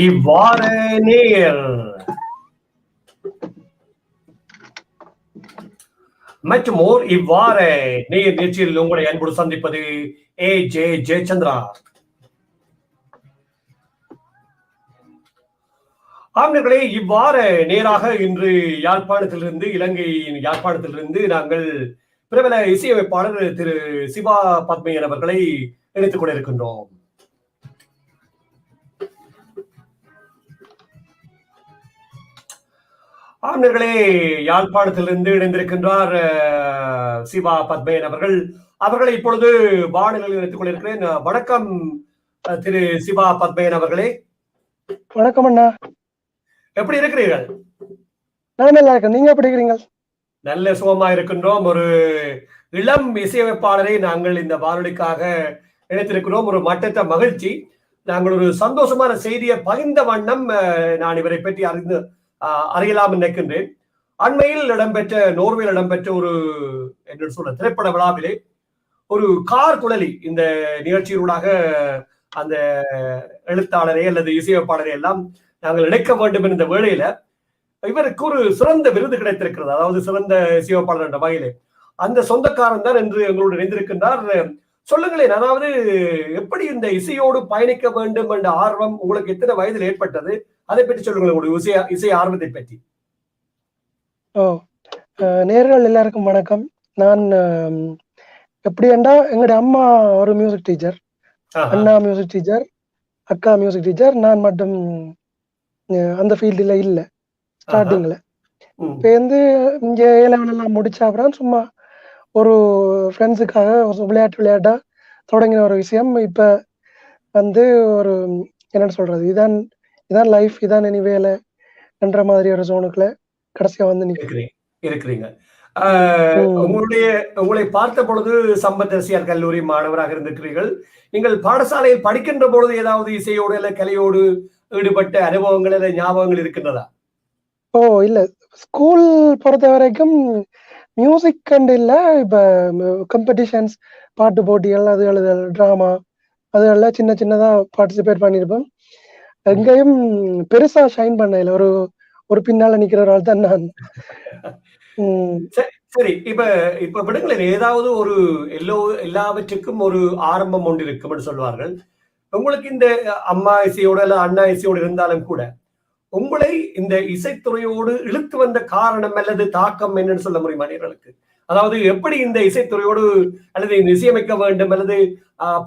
இவ்வாற நேயர் மற்றும் இவ்வாற நேயர் நிகழ்ச்சியில் உங்களை அன்போடு சந்திப்பது ஜே ஜெயச்சந்திரா. ஆண்களே, இவ்வாற நேராக இன்று யாழ்ப்பாணத்திலிருந்து, இலங்கையின் யாழ்ப்பாணத்திலிருந்து நாங்கள் பிரபல இசையமைப்பாளர் திரு சிவா பத்மையன் அவர்களை இணைத்துக் கொண்டிருக்கின்றோம். ஆண்களே, யாழ்ப்பாணத்திலிருந்து இணைந்திருக்கின்றார் சிவா பத்மையன் அவர்கள். அவர்களை இப்பொழுது வானொலியில் இணைத்துக் கொண்டிருக்கிறேன். வணக்கம் திரு சிவா பத்மையன் அவர்களே. வணக்கம் அண்ணா, எப்படி இருக்கிறீர்கள்? நான் நல்லா இருக்கேன், நீங்க எப்படி இருக்கிறீங்க? நல்ல சுகமா இருக்கின்றோம். ஒரு இளம் இசையமைப்பாளரை நாங்கள் இந்த வானொலிக்காக இணைத்திருக்கிறோம். ஒரு மட்டற்ற மகிழ்ச்சி. நாங்கள் ஒரு சந்தோஷமான செய்தியை பகிர்ந்த வண்ணம் நான் இவரை பற்றி அறியலாம் நினைக்கின்றேன். அண்மையில் இடம்பெற்ற, நோர்வேயில் இடம்பெற்ற ஒரு என்ன சொல்ற திரைப்பட விழாவிலே ஒரு கார் குழலி இந்த நிகழ்ச்சியூடாக அந்த எழுத்தாளரை அல்லது இசையமைப்பாளரை எல்லாம் நாங்கள் இணைக்க வேண்டும் என்ற வேளையில இவருக்கு ஒரு சிறந்த விருது கிடைத்திருக்கிறது. அதாவது சிறந்த இசையமைப்பாளர் என்ற வகையிலே அந்த சொந்தக்காரன் தான் என்று எங்களோடு இணைந்திருக்கின்றார். சொல்லுங்களேன், அதாவது எப்படி இந்த இசையோடு பயணிக்க வேண்டும் என்ற ஆர்வம் உங்களுக்கு எத்தனை வயதில் ஏற்பட்டது? அதை பற்றி சொல்லுங்களேன், உங்களுடைய இசை ஆர்வத்தை பற்றி. நேயர்கள் எல்லாருக்கும் வணக்கம். நான் எப்படி என்றா, எங்களுடைய அம்மா ஒரு மியூசிக் டீச்சர், அண்ணா மியூசிக் டீச்சர், அக்கா மியூசிக் டீச்சர். நான் மட்டும் அந்த ஃபீல்டில் இல்லை ஸ்டார்டிங்ல. இப்போ வந்து இங்கே A-level எல்லாம் முடிச்ச அப்புறம் சும்மா ஒரு ஃப்ரெண்ட்ஸுக்காக விளையாட்டா தொடங்கின ஒரு விஷயம். இப்போ வந்து ஒரு என்னன்னு சொல்றது, இதான் லைஃப், இதான் இனி வேலை என்ற மாதிரி ஒரு ஜோனுக்குள்ள கடைசியா வந்து இருக்கிறீங்க. உங்களை பார்த்த பொழுது சம்பத் அரசியார் கல்லூரி மாணவராக இருந்திருக்கிறீர்கள். நீங்கள் பாடசாலையில் படிக்கின்ற பொழுது ஏதாவது இசையோடு அல்ல கலையோடு ஈடுபட்ட அனுபவங்கள் அல்ல ஞாபகங்கள் இருக்கின்றதா? இல்ல, ஸ்கூல் பொறுத்த வரைக்கும் மியூசிக் கண்டு இல்ல. இப்ப காம்படிஷன்ஸ், பாட்டு போட்டிகள், அது எழுதல், டிராமா, அதெல்லாம் சின்ன சின்னதா பார்ட்டிசிபேட் பண்ணிருப்பேன். எங்கேயும் பெருசா ஷைன் பண்ண இல்ல. ஒரு பின்னால நிக்கிற ஒரு ஆள் தான் நான். சரி, இப்ப விடுங்களேன், ஏதாவது ஒரு எல்லாவற்றுக்கும் ஒரு ஆரம்பம் ஒன்று இருக்கும் சொல்வார்கள். உங்களுக்கு இந்த அம்மா இசையோட அல்ல அண்ணா இசையோடு இருந்தாலும் கூட உங்களை இந்த இசைத்துறையோடு இழுத்து வந்த காரணம் அல்லது தாக்கம் என்னன்னு சொல்ல முடியுமா நேயர்களுக்கு? அதாவது எப்படி இந்த இசைத்துறையோடு அல்லது இந்த இசையமைக்க வேண்டும் அல்லது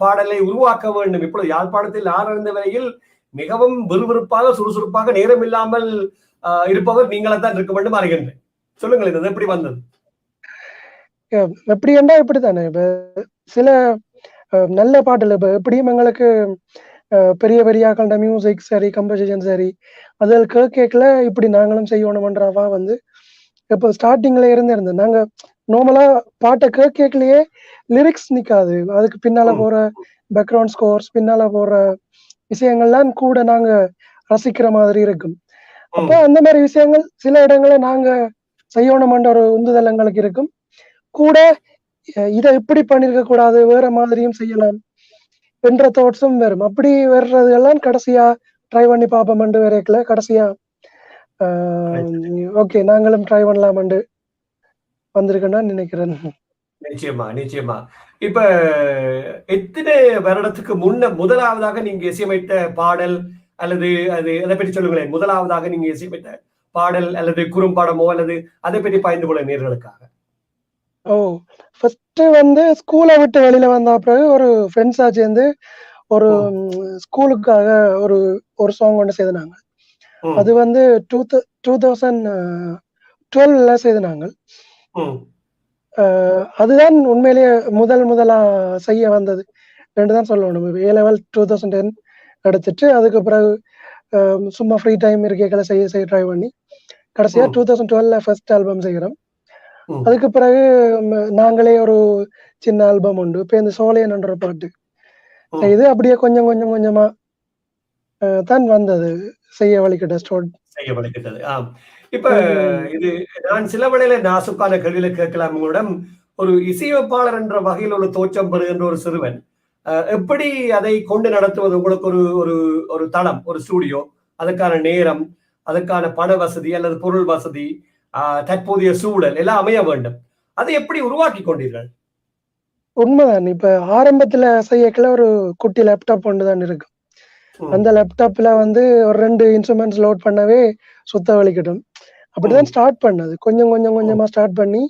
பாடலை உருவாக்க வேண்டும்? இப்பொழுது யாழ்ப்பாணத்தில் ஆரம்ப வரையில் மிகவும் விறுவிறுப்பாக சுறுசுறுப்பாக நேரம் இல்லாமல் இருப்பவர் நீங்களா தான் இருக்க வேண்டும் அறிகின்றேன். சொல்லுங்கள், இது எப்படி வந்தது? எப்படி என்றா இப்படித்தானே, இப்ப சில நல்ல பாட்டுல இப்ப எப்படியும் எங்களுக்கு பெரிய பெரியாக்கள மியூசிக் சரி, கம்போசிஷன் சரி, அதில் கேட்கல இப்படி நாங்களும் செய்யணும்ன்றவா வந்து இப்போ ஸ்டார்டிங்ல இருந்தது. நாங்க நார்மலா பாட்டை கேட்கலையே லிரிக்ஸ் நிக்காது, அதுக்கு பின்னால போற பேக்ரவுண்ட் ஸ்கோர்ஸ், பின்னால போற விஷயங்கள்லாம் கூட நாங்க ரசிக்கிற மாதிரி இருக்கும். அப்ப அந்த மாதிரி விஷயங்கள் சில இடங்களை நாங்க செய்யணும்ன்ற ஒரு உந்துதல் எங்களுக்கு இருக்கும். கூட இதை இப்படி பண்ணிருக்க கூடாது, வேற மாதிரியும் செய்யலாம் என்ற தாட்ஸும் வரும். அப்படி வர்றது எல்லாம் கடைசியா ட்ரை பண்ணி பார்ப்போம்ண்டு வரைக்கல. கடைசியா ஓகே நாங்களும் ட்ரை பண்ணலாம்ண்டு வந்திருக்கேன்னு நினைக்கிறேன். நிச்சயமா. இப்ப எத்தனை வருடத்துக்கு முதலாவதாக நீங்க இசையமைத்த பாடல் அல்லது அதை பற்றி சொல்லுங்களேன். முதலாவதாக நீங்க இசையமைத்த பாடல் அல்லது குறும்பாடமோ அல்லது அதை பற்றி பயந்து கொள்ள நேயர்களுக்காக. ஃபர்ஸ்ட் வந்து ஸ்கூலை விட்டு வெளியில வந்த பிறகு ஒரு ஃப்ரெண்ட்ஸா சேர்ந்து ஒரு ஸ்கூலுக்காக ஒரு சாங் ஒன்று செய்தாங்க. அது வந்து 2012 செய்தாங்க. அதுதான் உண்மையிலேயே முதலா செய்ய வந்தது ரெண்டு தான் சொல்லணும். A-level 2010 எடுத்துட்டு அதுக்கு பிறகு சும்மா ஃப்ரீ டைம் இருக்கைகளை செய்ய ட்ரை பண்ணி கடைசியா 2012 ஃபர்ஸ்ட் ஆல்பம் செய்கிறோம். அதுக்கு பிறகு நாங்களே ஒரு சின்ன ஆல்பம் உண்டு. இப்ப இந்த சோலையன் என்ற பாட்டு இது அப்படியே கொஞ்சம் கொஞ்சமா தான் வந்தது, செய்ய வலிக்கிட்டது. இப்ப இது நான் சில வேளையில நாசுக்கான கேள்வியில கேட்கலாம் உங்களிடம். ஒரு இசையமைப்பாளர் என்ற வகையில் ஒரு தோற்றம் பெறுகின்ற ஒரு சிறுவன் எப்படி அதை கொண்டு நடத்துவது? உங்களுக்கு ஒரு தளம், ஒரு ஸ்டூடியோ, அதற்கான நேரம், அதற்கான பண வசதி அல்லது பொருள் வசதி, தற்போதைய சூழல் எல்லாம் அமைய வேண்டும். அதை எப்படி உருவாக்கி கொண்டீர்கள்? உண்மைதான். இப்ப ஆரம்பத்துல செய்யக்குள்ள ஒரு குட்டி லேப்டாப் ஒண்ணுதான் இருக்கு. அந்த லேப்டாப்ல வந்து ஒரு 2 இன்ஸ்ட்ருமெண்ட்ஸ் லோட் பண்ணவே சுத்த வலிக்கட்டும். அப்படிதான் ஸ்டார்ட் பண்ணது. கொஞ்சம் கொஞ்சம் கொஞ்சமா ஸ்டார்ட் பண்ணி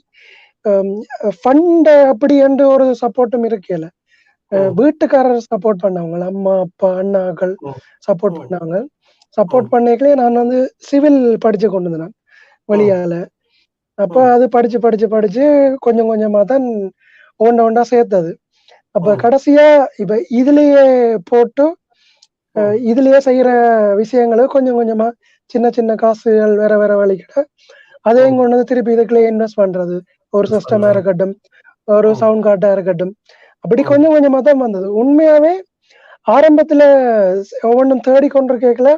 ஃபண்ட் அப்படி என்று ஒரு சப்போர்ட்டும் இருக்கல. வீட்டுக்காரர் சப்போர்ட் பண்ணாங்க. அம்மா, அப்பா, அண்ணாக்கள் சப்போர்ட் பண்ணாங்க. சப்போர்ட் பண்ணிக்கலே நான் வந்து சிவில் படிச்சு கொண்டு வந்தேன் வழியால. அப்ப அது படிச்சு படிச்சு படிச்சு கொஞ்சம் கொஞ்சமா தான் ஒண்டா சேர்த்தது. அப்ப கடைசியா இப்ப இதுலயே போட்டு இதுலயே செய்யற விஷயங்களை கொஞ்சம் கொஞ்சமா சின்ன சின்ன காசுகள் வேற வேற வழிகிட்ட அதையும் கொண்டு வந்து திருப்பி இதுக்குள்ளே இன்வெஸ்ட் பண்றது. ஒரு சிஸ்டமா இருக்கட்டும், ஒரு சவுண்ட் கார்டா இருக்கட்டும், அப்படி கொஞ்சம் கொஞ்சமா தான் வந்தது. உண்மையாவே ஆரம்பத்துல ஒவ்வொன்றும் தேடி கொண்டு கேட்கல.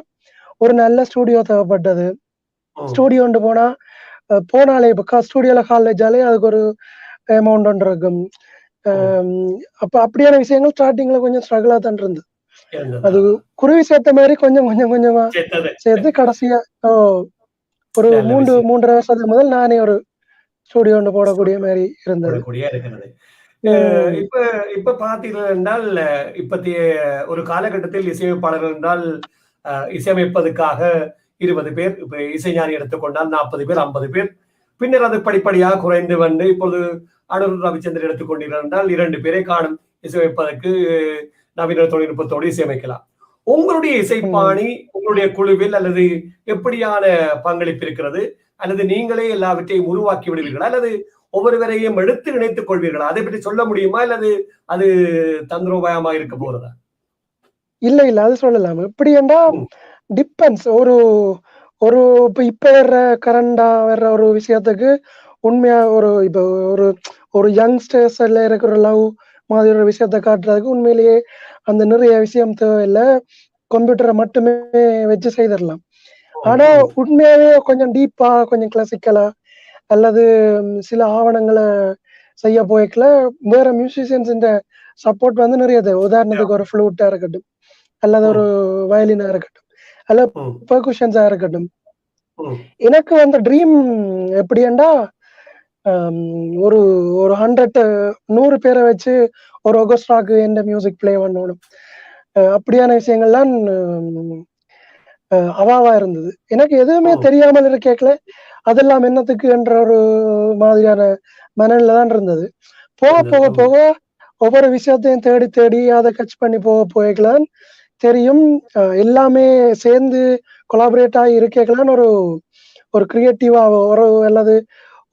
ஒரு நல்ல ஸ்டூடியோ தேவைப்பட்டது. ஸ்டூடியோ போனாலே இப்ப ஸ்டூடியோல காலேஜாலே அதுக்கு ஒரு அமௌண்ட் ஒன்று இருக்கும். அப்ப அப்படியான விஷயங்கள் ஸ்டார்டிங்ல கொஞ்சம் ஸ்ட்ரகிளா தான் இருந்தது. அது குருவி சேர்த்த மாதிரி கொஞ்சம் கொஞ்சம் கொஞ்சமா சேர்த்து கடைசியா ஒரு 3.5 வருஷத்துக்கு முதல் நானே ஒரு ஸ்டூடியோ ஒன்று போடக்கூடிய மாதிரி இருந்தது. இப்ப பார்த்தீர்கள் என்றால் இப்பத்திய ஒரு காலகட்டத்தில் இசையமைப்பாளர்கள் என்றால் இசையமைப்பதற்காக 20 பேர், இப்ப இசைஞானி எடுத்துக்கொண்டால் 40 பேர், 50 பேர், பின்னர் அது படிப்படியாக குறைந்து வந்து இப்போது அனுருத் ரவிச்சந்திரன் எடுத்துக்கொண்டீர்கள் என்றால் 2 பேரை காணும் இசையமைப்பதற்கு நவீன தொழில்நுட்பத்தோடு இசையமைக்கலாம். உங்களுடைய இசைப்பாணி உங்களுடைய குழுவில் அல்லது எப்படியான பங்களிப்பு இருக்கிறது? அல்லது நீங்களே எல்லாவற்றையும் உருவாக்கி விடுவீர்களா? அல்லது ஒவ்வொருவரையும் எடுத்து இணைத்துக் கொள்வீர்களா? அதை பற்றி சொல்ல முடியுமா? அல்லது அது தந்திரோபாயமா இருக்க போறதா? இல்ல இல்ல அது சொல்லலாம். எப்படி என்றா டிபெண்ட்ஸ். ஒரு ஒரு இப்ப வர்ற கரண்டா வர்ற ஒரு விஷயத்துக்கு உண்மையா இப்ப ஒரு யங்ஸ்டர்ஸ்ல இருக்கிற லவ் மாதிரி ஒரு விஷயத்த காட்டுறதுக்கு உண்மையிலேயே அந்த நிறைய விஷயம் தேவையில்லை. கம்ப்யூட்டரை மட்டுமே வச்சு செய்திடலாம். ஆனா உண்மையாவே கொஞ்சம் டீப்பா, கொஞ்சம் கிளாசிக்கலா அல்லது சில ஆவணங்களை செய்ய போய்க்கல வேற மியூசிஷியன்ஸ் சப்போர்ட் வந்து நிறைய தேவை. உதாரணத்துக்கு ஒரு ஃப்ளூட்டா இருக்கட்டும், அல்லது ஒரு வயலினா இருக்கட்டும், அல்ல பெர்குஷன்ஸா இருக்கட்டும். எனக்கு வந்து ட்ரீம் எப்படின்னா ஒரு 100 பேரை வச்சு ஒரு ஒகஸ்ட்ராக்கு எந்த மியூசிக் பிளே பண்ணணும். அப்படியான விஷயங்கள்லாம் அவாவா இருந்தது. எனக்கு எதுவுமே தெரியாமல் கேட்கல. அதெல்லாம் என்னத்துக்கு என்ற ஒரு மாதிரியான மனநிலை தான் இருந்தது. போக போக போக ஒவ்வொரு விஷயத்தையும் தேடி தேடி அதை கட்ச் பண்ணி போய்க்கலாம் தெரியும். எல்லாமே சேர்ந்து கொலாபரேட் ஆகி இருக்கலான்னு ஒரு கிரியேட்டிவா அல்லது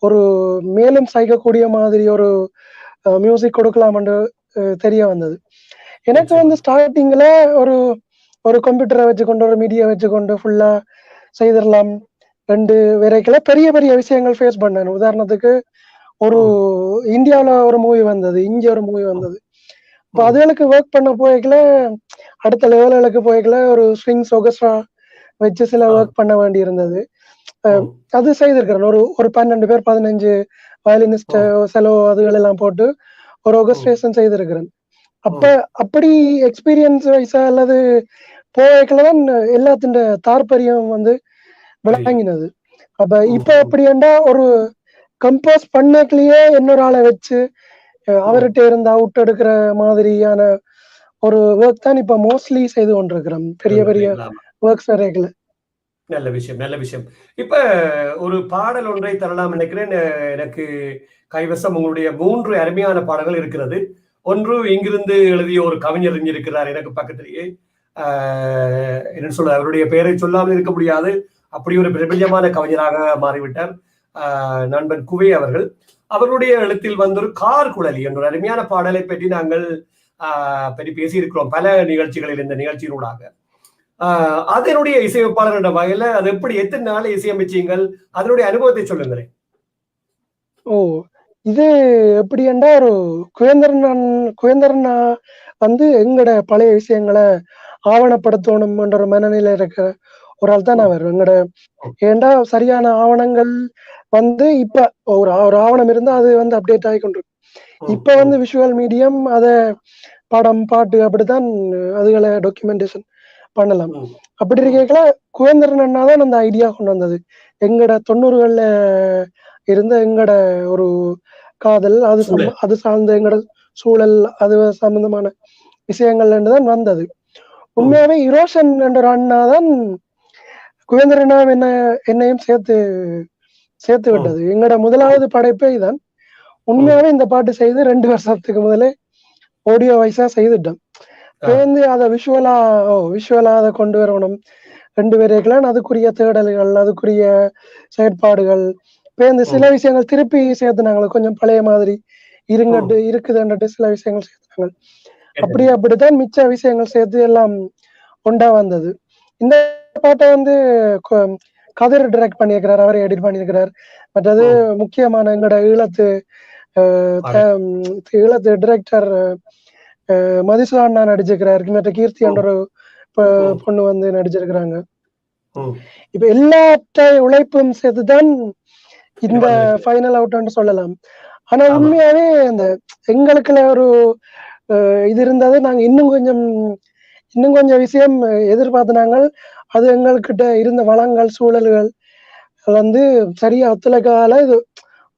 ஒரு மேலும் சகிக்கக்கூடிய மாதிரி ஒரு மியூசிக் கொடுக்கலாம் என்று தெரிய வந்தது. எனக்கு வந்து ஸ்டார்டிங்ல ஒரு கம்ப்யூட்டரை வச்சுக்கொண்டு ஒரு மீடியா வச்சுக்கொண்டு ஃபுல்லா செய்திடலாம் 2 வரைக்குல பெரிய பெரிய விஷயங்கள் ஃபேஸ் பண்ணேன். உதாரணத்துக்கு ஒரு இந்தியாவில ஒரு மூவி வந்தது, இங்க ஒரு மூவி வந்தது. இப்போ அதுகளுக்கு ஒர்க் பண்ண போய்க்கல அடுத்த லெவலுக்கு போய்க்கல ஒரு ஸ்ட்ரிங்ஸ் ஒகஸ்ட்ரா வச்சு சில ஒர்க் பண்ண வேண்டி இருந்தது. அது செய்திருக்கிறேன். ஒரு 12 பேர் 15 வயலினிஸ்ட் செலோ அதுகள் எல்லாம் போட்டு ஒரு ஒகஸ்ட்ரேஷன் செய்திருக்கிறேன். அப்படி எக்ஸ்பீரியன்ஸ் வைஸா அல்லது போய்க்கலதான் எல்லாத்தின் தாற்பயம் வந்து விளங்கினது. அப்ப இப்ப எப்படின்னா ஒரு கம்போஸ் பண்ணக்கலையே இன்னொரு ஆளை வச்சு அவர்கிட்ட இருந்து அவுட் எடுக்கிற மாதிரியான ஒரு ஒர்க் தான் இப்ப மோஸ்ட்லி செய்து கொண்டிருக்கிறோம். பெரிய பெரிய ஒர்க்ஸ் வரைக்கல. நல்ல விஷயம், நல்ல விஷயம். இப்ப ஒரு பாடல் ஒன்றை தரலாம் நினைக்கிறேன். எனக்கு கைவசம் உங்களுடைய 3 அருமையான பாடல்கள் இருக்கிறது. ஒன்று இங்கிருந்து எழுதிய ஒரு கவிஞர் இருக்கிறார் எனக்கு பக்கத்திலேயே. என்ன சொல்ல, அவருடைய பெயரை சொல்லாமல் இருக்க முடியாது. அப்படி ஒரு பிரபஞ்சமான கவிஞராக மாறிவிட்டார் நண்பன் குவே அவர்கள். அவருடைய எழுத்தில் வந்து ஒரு கார் குழலி என்ற ஒரு அருமையான பாடலை பற்றி நாங்கள் பற்றி பேசியிருக்கிறோம் பல நிகழ்ச்சிகளில். இந்த நிகழ்ச்சியினூடாக அதனுடைய இசையமைப்பாளர் என்ற வகையில அது எப்படி எத்தனை நாள் இசையமைச்சீங்கள், அதனுடைய அனுபவத்தை சொல்லுங்களேன். இது எப்படி என்றா ஒரு குவேந்திரன் வந்து எங்கட பழைய விஷயங்களை ஆவணப்படுத்தணும் என்ற ஒரு மனநிலை இருக்க ஒரு ஆள் தான் அவர். எங்கட ஏண்டா சரியான ஆவணங்கள் வந்து இப்ப ஒரு ஆவணம் இருந்தா அது வந்து அப்டேட் ஆகி கொண்டிருக்கு. இப்ப வந்து விஷுவல் மீடியம் அத படம் பாட்டு அப்படித்தான் அதுகளை டாக்குமெண்டேஷன் பண்ணலாம். ம். அப்படி ம். இருக்கல குவேந்திரன் அண்ணா தான் அந்த ஐடியா கொண்டு வந்தது. எங்கட 90கள்ல இருந்த எங்கட ஒரு காதல் சூழல். அது சார்ந்த எங்கட சூழல் அது சம்பந்தமான விஷயங்கள்ல இருந்து தான் வந்தது. ம். உண்மையாவே இரோஷன் என்ற ஒரு அண்ணா தான் குவேந்திரனா என்னையும் சேர்த்து ம். விட்டது. எங்கட முதலாவது படைப்பே இதான். ம். உண்மையாவே இந்த பாட்டு செய்து 2 வருஷத்துக்கு முதலே ஆடியோ வைஸா செய்துட்டோம். ஆ. பேருந்து அத விஷுவலா அத கொண்டு வரணும். 2 பேருக்கலாம் அதுக்குரிய தேடல்கள், அதுக்குரிய செயற்பாடுகள், பேருந்து சில ம். விஷயங்கள் திருப்பி சேர்த்துனாங்க. கொஞ்சம் பழைய மாதிரி ம். இருக்குதுன்னுட்டு சில விஷயங்கள் சேர்த்துனாங்க. கேட்டது. அப்படித்தான் மிச்ச விஷயங்கள் சேர்த்து எல்லாம் ஒண்டா வந்தது. இந்த பாட்ட வந்து கொ கதிர் டைரக்ட் பண்ணியிருக்கிறார். அவரே எடிட் பண்ணியிருக்கிறார். மற்றது ம். முக்கியமான எங்கட அ த பாடல். ஈழத்து டைரக்டர் மதுசூதனன் அண்ணா நடிச்சிருக்கிறார். மற்ற கீர்த்தி என்ற ம். ஒரு ம். பொண்ணு வந்து நடிச்சிருக்கிறாங்க. ம். இப்ப எல்லாத்த உழைப்பும் சேர்த்துதான் இது இந்த வந்திருக்கு. ஃபைனல் அவுட்ன்னு சொல்லலாம். ஆனா ஆமா. உண்மையாவே அந்த எங்களுக்குள்ள ஒரு இது இருந்தது. நாங்க இன்னும் கொஞ்சம் விஷயம் எதிர்பார்த்தனாங்கள். அது எங்கள்கிட்ட இருந்த வளங்கள், சூழல்கள் வந்து சரியா ஒத்துழைக்காதனால இது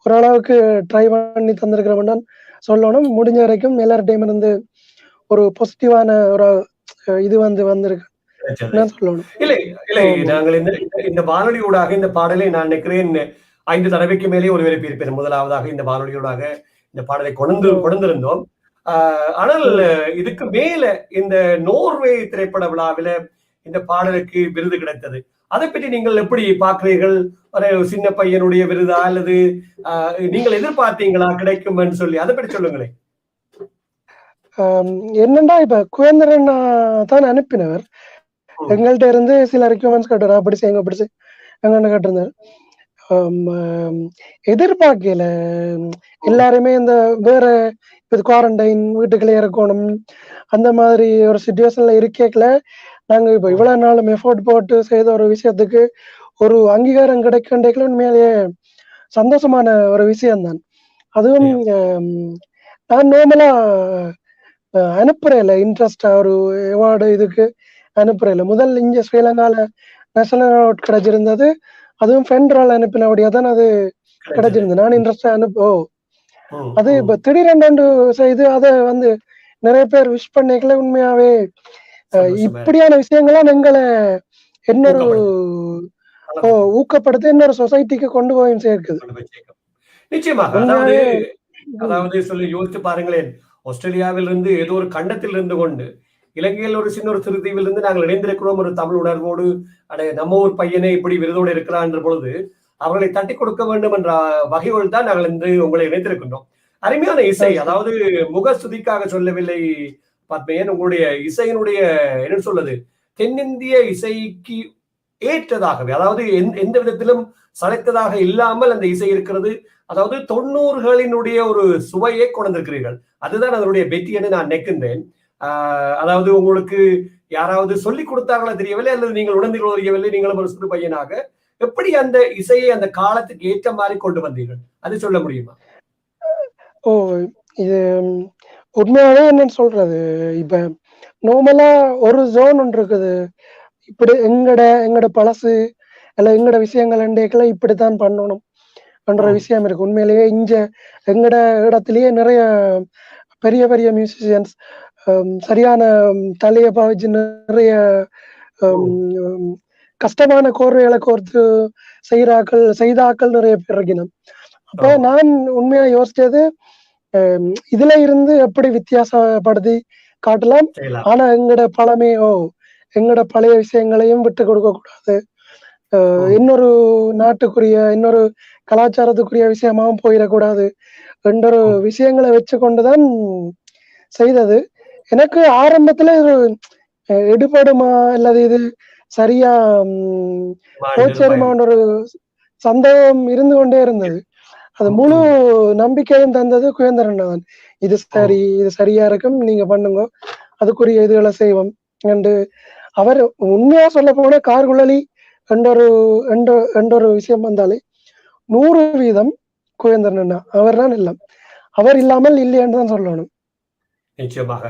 ஓரளவுக்கு ட்ரை பண்ணி தந்திருக்கிறோம்னு தான் சொல்லணும். முடிஞ்ச வரைக்கும் எல்லார்ட்டயும் இருந்து ஒரு பாசிட்டிவான ஒரு இது வந்திருக்கு கிடைச்சது. தான் சொல்லணும். இல்லை, இல்லை. ஆமாம். நாங்கள் இந்த இந்த இந்த வானொலியூடாக இந்த பாடலை நான் நினைக்கிறேன் 5 தடவைக்கு மேலே ஒலிபரப்பியிருப்பேன். முதலாவதாக இந்த வானொலியூடாக இந்த பாடலை ஆம். கொண்டிருந்தோம். ஆ, ஆனால் ம். இதுக்கு மேல இந்த நோர்வே திரைப்பட விழாவில இந்த பாடலுக்கு விருது கிடைத்தது. அதை பற்றி நீங்கள் எப்படி பார்க்கிறீர்கள்? ஒரு சின்ன பையனுடைய விருதா? அல்லது ஆ, நீங்கள் எதிர்பார்த்தீங்களா கிடைக்கும்னு சொல்லி? அதை பற்றி சொல்லுங்களேன். ஆம். என்னன்னா இப்ப குவேந்திரன் தான் அனுப்பினவர். ம். எங்கள்ட்ட இருந்து சில ரெக்யூமெண்ட்ஸ் கேட்டாரு. அப்படி செய்யுங்க, அப்படி செய்யுங்கன்னு கேட்டிருந்தாரு. ஆம். எதிர்பார்க்கல. ம். எல்லாருமே இந்த வேற இது குவாரண்டைன் வீட்டுக்குள்ளே இருக்கணும். அந்த மாதிரி ஒரு சிச்சுவேஷன்ல இருக்கேக்கல, நாங்க இப்ப ம். இவ்வளவு நாளும் எஃபோர்ட் போட்டு செய்த ஒரு விஷயத்துக்கு ஒரு அங்கீகாரம் கிடைக்கின்றதுல உண்மையிலேயே சந்தோஷமான ஒரு விஷயம் தான். அதுவும் சரியா. நான் நார்மலா அனுப்புறேன்ல இன்ட்ரெஸ்ட்டா ஒரு அவார்டு இதுக்கு அனுப்புறேன்ல. முதல் இங்க ஸ்ரீலங்கால நேஷனல் அவார்ட் கிடைச்சிருந்தது. அதுவும் ஃபெடரல் அனுப்பினபடியா தான் அது கிடைச்சது. கிடைச்சிருந்தது. நான் ம். இன்ட்ரெஸ்ட்டா ம். அது ம். இப்ப திடீரென்று செய்து அத வந்து நெறைய பேர் விஷ் பண்ணிக்கல உண்மையாவே சந்தோஷமா இருக்கு. இப்படியான விஷயங்கள்லாம் எங்கள இன்னொரு ஊக்கப்படுத்து. ஓ வளர்த்துட்டு ஊக்கப்படுத்தி இன்னொரு சொசைட்டிக்கு கொண்டு போயும் சேர்க்குது. கொண்டு போய் சேர்க்கும். நிச்சயமாக. அதாவது உண்மையாவே ம். அதாவது சொல்லி யோசித்து பாருங்களேன். ஆஸ்திரேலியாவிலிருந்து ஏதோ ஒரு கண்டத்தில் இருந்து கொண்டு, இலங்கையில் ஒரு சின்ன ஒரு சிறு தீவிலிருந்து நாங்கள் இணைந்திருக்கிறோம் ஒரு தமிழ் உணர்வோடு. அட நம்ம ஊர் பையனே இப்படி விருதோடு இருக்கிறான் என்ற பொழுது, அவர்களை தட்டிக் கொடுக்க வேண்டும் என்ற வகையோடு தான் நாங்கள் இன்று உங்களை இணைத்திருக்கின்றோம். அருமையான இசை. அது சரி. அதாவது முகஸ்துதிக்காக சொல்லவில்லை பத்மையன். உங்களுடைய இசையினுடைய என்ன சொல்வது? தென்னிந்திய இசைக்கு ஏற்றதாகவே, அதாவது எந்த விதத்திலும் சளைத்ததாக இல்லாமல் அந்த இசை இருக்கிறது. அதாவது 90களினுடைய ஒரு சுவையை கொண்டிருக்கிறீர்கள். அதுதான் அதனுடைய வெற்றி என்று நான் நினைக்கின்றேன். அதாவது உங்களுக்கு யாராவது சொல்லிக் கொடுத்தார்களா தெரியவில்லை, அல்லது நீங்கள் உணர்ந்தீர்களோ தெரியவில்லை. நீங்களும் ஒரு சிறு பையனாக எப்படி அந்த இசையை அந்த காலத்துக்கு ஏற்ற மாதிரி கொண்டு வந்தீர்கள்? அது சொல்ல முடியுமா? ஓ! இது உண்மையாவே என்னன்னு சொல்றது, இப்ப நார்மலா ஒரு ஜோன் ஒன்று இருக்குது. இப்படி எங்கட பழசு, இல்ல எங்கட விஷயங்கள் எண்டேக்கெல்லாம் இப்படித்தான் பண்ணணும் என்ற ம். விஷயம் இருக்கு. உண்மையிலேயே எங்கட இடத்திலேயே நிறைய பெரிய பெரிய மியூசிஷியன்ஸ் சரியான தலைய பாவிச்சு நிறைய ம். அம் கஷ்டமான கோர்வைகளை கோர்த்து செய்த ஆட்கள் நிறைய பேர் இருக்கணும். அப்ப ஆமா. நான் உண்மையா யோசிச்சது, இதுல இருந்து எப்படி வித்தியாசப்படுத்தி காட்டலாம். செய்யலாம். ஆனா எங்கட பழைய விஷயங்களையும் விட்டுக் கொடுக்க கூடாது. ம். இன்னொரு இன்னொரு கலாச்சாரத்துக்குரிய விஷயமாவும் போயிடக்கூடாது என்ற ஒரு ம். விஷயங்கள வச்சு கொண்டுதான் செய்தது. எனக்கு ஆரம்பத்துல இது எடுபடுமா? அல்லது இது சரியா போய் மாண்டது பயம். சேருமான்ற ஒரு சந்தேகம் இருந்து கொண்டே இருந்தது. அது ம். முழு ம். நம்பிக்கையும் தந்தது குவேந்திரன் தான். ம். இது சரியா இருக்கும். நீங்க பண்ணுங்கோ. அதுக்குரிய இதுகள செய்வோம் என்று அவர் உண்மையா சொல்லப்போனா கார்குழலி என்ற ஒரு என்ற ஒரு விஷயம் வந்தாலே 100% குவேந்திரன் அண்ணா. அவர் தான் எல்லாம். அவர் இல்லாமல் இல்லை என்று தான் சொல்லணும். நிச்சயமாக.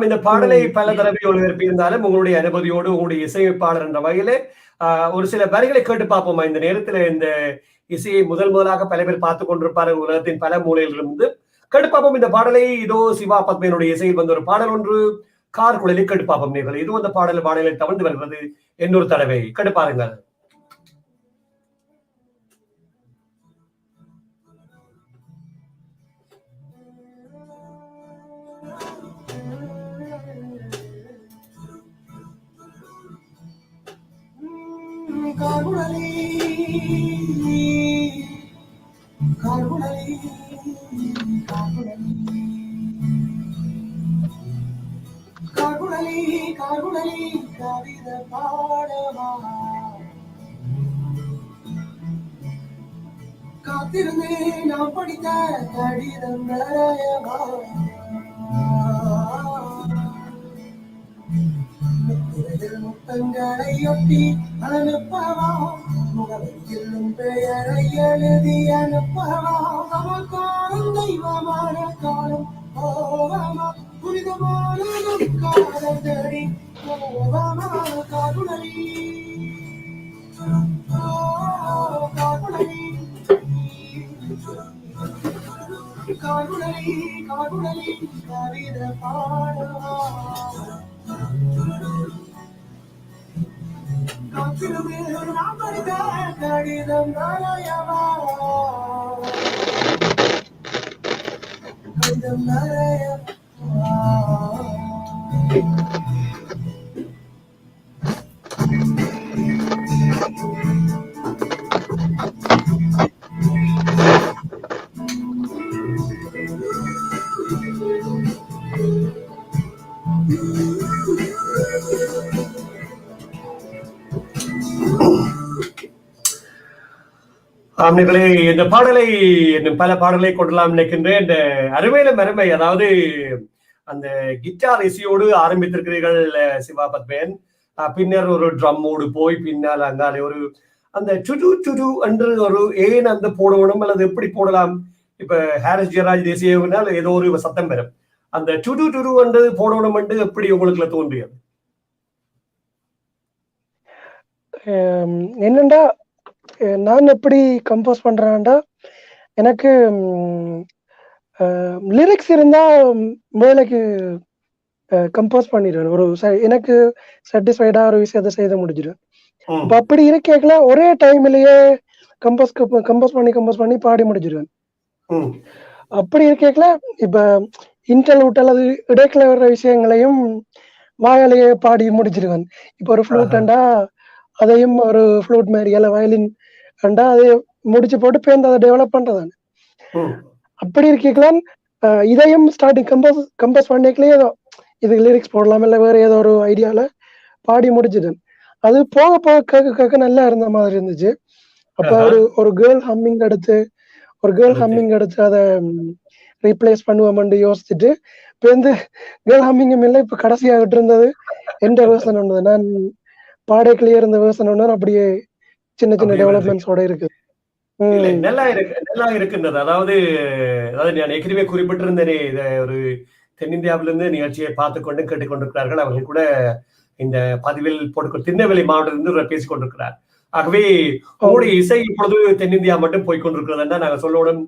இந்த பாடலை பல தடவை ஒளிபரப்பியிருந்தாலும் உங்களுடைய அனுமதியோடு உங்களுடைய இசையமைப்பாளர் என்ற வகையிலே ஒரு சில வரிகளை கேட்டு பார்ப்போமா இந்த நேரத்துல? இந்த இசையை முதலாக பல பேர் பார்த்து கொண்டிருப்பாரு உலகத்தின் பல மூலையிலிருந்து. கேட்டு பார்ப்போம் இந்த பாடலை. இதோ சிவா பத்மனுடைய இசையில் வந்த ஒரு பாடல் ஒன்று, கார் குழலி கேட்டு பார்ப்போம் நேர்கள். இது அந்த பாடல் பாடலில் தவழ்ந்து வருகிறது இன்னொரு தடவை கேட்டு பாருங்கள். காத்திருந்தே நாம் படித்த கடிதம் நிறையவா, முத்தங்களை ஒட்டி அனுப்பவா, முகவரியிலும் பெயரை எழுதி அனுப்பவா, நமக்காலம் தெய்வமான காலம் போவமா, புனிதமான காலம் தேடி போவமா, காதுணரி காதுணரி காதுணரி காதுணரி கவித பாடவா, காத்திருமே நாம் படித்த கடிதம் நிறையவா, கடிதம் நிறையவா. ஆம்னிகளே, இந்த பாடலை இன்னும் பல பாடலை கொண்டலாம் நினைக்கின்றேன். இந்த அருமையிலும் அருமை, அதாவது அந்த கிட்டார் இசையோடு ஆரம்பித்திருக்கிறீர்கள் சிவா பத்மன். பின்னர் ஒரு ட்ரம்மோடு போய் பின்னால் அங்காலே ஒரு அந்த டுடு டுடு என்று ஒரு ஏன் அந்த போடணும் அல்லது எப்படி போடலாம்? இப்ப ஹாரிஸ் ஜெயராஜ் தேசியவினால் ஏதோ ஒரு சத்தம் பெறும். அந்த டுடு டுடு என்று போடணும் என்று எப்படி உங்களுக்கு தோன்றியது? என்னண்டா நான் எப்படி கம்போஸ் பண்றேன்டா, எனக்கு லிரிக்ஸ் இருந்தா வேலைக்கு கம்போஸ் பண்ணிடுவேன். ஒரு எனக்கு சாட்டிஸ்ஃபைடா ஒரு விஷயத்தை செய்து முடிச்சிடுவேன். அப்ப அப்படி இருக்கல ஒரே டைம்லயே கம்போஸ் பண்ணி பாடி முடிச்சிடுவேன். அப்படி இருக்கல இப்ப இன்டர்லூட் அல்லது இடைக்கல வர்ற விஷயங்களையும் வாயாலேயே பாடி முடிச்சிடுவேன். இப்ப ஒரு ஃப்ளூட்டண்டா அதையும் ஒரு ஃப்ளூட் மாதிரி அல்ல வயலின் அண்டா அதை முடிச்சு போட்டு பேருந்து அதை டெவலப் பண்றதானே. அப்படி இருக்கலாம் இதையும் ஸ்டார்டிங் கம்போஸ் பண்ணிக்கலே ஏதோ இதுக்கு லிரிக்ஸ் போடலாம் இல்ல வேற ஏதோ ஒரு ஐடியால பாடி முடிச்சிட்டேன். அது போக போக கேட்க கேட்க நல்லா இருந்த மாதிரி இருந்துச்சு. அப்ப ஒரு கேர்ள் ஹம்மிங் எடுத்து அதை ரீப்ளேஸ் பண்ணுவோம்னு யோசிச்சுட்டு இப்ப வந்து கேர்ள் ஹம்மிங்கும் இல்லை, இப்ப கடைசியாகிட்டு இருந்தது எந்த வேர்ஷன் ஒன்று, நான் பாடைக்குள்ளேயே இருந்த வேர்ஷன் ஒன்று அப்படியே சின்ன சின்ன டெவலப்மெண்ட்ஸோட இருக்கு. நல்லா இருக்கின்றது. அதாவது நான் ஏற்கனவே குறிப்பிட்டிருந்தேனே, இதை ஒரு தென்னிந்தியாவிலிருந்து நிகழ்ச்சியை பார்த்து கொண்டு கேட்டுக்கொண்டிருக்கிறார்கள். அவர்கள் கூட இந்த பதிவில் போட்டு திருநெல்வேலி மாவட்டத்திலிருந்து பேசிக் கொண்டிருக்கிறார். ஆகவே உங்களுடைய இசை இப்பொழுது தென்னிந்தியா மட்டும் போய்கொண்டிருக்கிறதுன்னா நாங்க சொல்லணும்.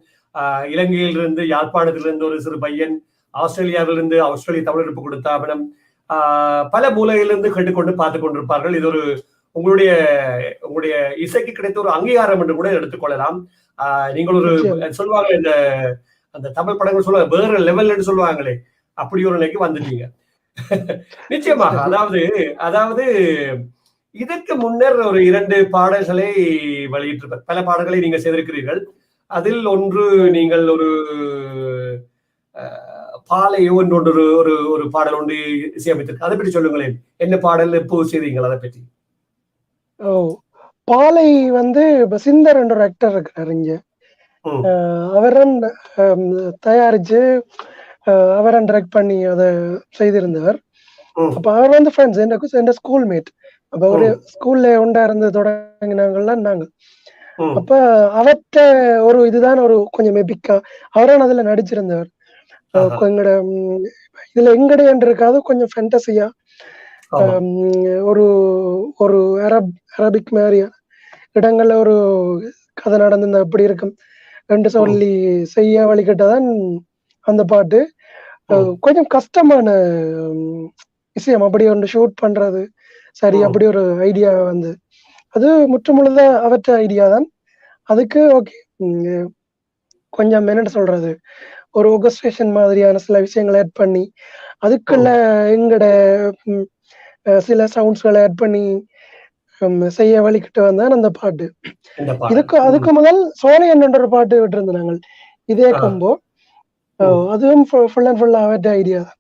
இலங்கையிலிருந்து யாழ்ப்பாணத்திலிருந்து ஒரு சிறு பையன், ஆஸ்திரேலியாவிலிருந்து ஆஸ்திரேலிய தமிழருக்கு கொடுத்தாபனம், பல மூலையிலிருந்து கேட்டுக்கொண்டு பார்த்து கொண்டிருப்பார்கள். இது ஒரு உங்களுடைய இசைக்கு கிடைத்த ஒரு அங்கீகாரம் என்று கூட எடுத்துக்கொள்ளலாம். நீங்கள் ஒரு சொல்லுவாங்க, இந்த அந்த தமிழ் படங்கள் சொல்லுவாங்க வேற லெவல் சொல்லுவாங்களே, அப்படி ஒரு நிலைக்கு வந்துட்டீங்க. நிச்சயமாக. அதாவது இதற்கு முன்னர் ஒரு 2 பாடல்களை வெளியிட்டிருப்பார். பல பாடல்களை நீங்க செய்திருக்கிறீர்கள். அதில் ஒன்று நீங்கள் ஒரு பாலையோ ஒன்று ஒரு பாடல் ஒன்று இசையமைத்திருக்கு. அதை பற்றி சொல்லுங்களேன். என்ன பாடல் எப்போ செய்தீங்கள் அதை பற்றி? பாலை வந்து சிந்தர் என்ற ஒரு ஆக்டர் இருக்கிறார் இங்க. அவரன் தயாரிச்சு அவரன் டைரக்ட் பண்ணி அதை செய்திருந்தவர். அப்ப அவர் வந்து ஃப்ரெண்ட்ஸ், என் ஸ்கூல் மேட். அப்ப ஒரு ஸ்கூல்ல ஒன்றா இருந்து தொடங்கினாங்கலாம் நாங்க. அப்ப அவர்கிட்ட ஒரு இதுதான் ஒரு கொஞ்சம் மெபிக்கா அவரான் அதுல நடிச்சிருந்தவர். ஆஹா. எங்கட இதுல எங்கட என்று இருக்காது, கொஞ்சம் ஃபேண்டசியா ஆமா. ஒரு ஒரு அரபிக் மாதிரி இடங்கள்ல ஒரு கதை நடந்திருந்தா எப்படி இருக்கும் என்று ம், சொல்லி செய்ய வழிகிட்டதான் அந்த பாட்டு. ம், கொஞ்சம் கஷ்டமான ம், விஷயம் அப்படி ஒன்று ஷூட் பண்றது. சரி, ம். அப்படி ஒரு ஐடியா வந்து அது முற்றுமுழுதா அவற்ற ஐடியா தான். அதுக்கு ஓகே, கொஞ்சம் என்னன்னு சொல்றது, ஒரு ஒகஸ்ட்ரேஷன் மாதிரியான சில விஷயங்களை ஆட் பண்ணி அதுக்குள்ள ம். எங்கட ம், சில சவுண்ட்ஸ்களை ஆட் பண்ணி செய்ய வழிகிட்டு வந்தான் அந்த பாட்டு. இந்த பாடல். ம். அதுக்கு முதல் சோலையன் என்ற ஒரு பாட்டு விட்டுருந்தோம் நாங்கள், இதே ஆ. கம்போ. ம். அதுவும் ஃபுல் அண்ட் ஃபுல் அவற்ற ஐடியா தான்.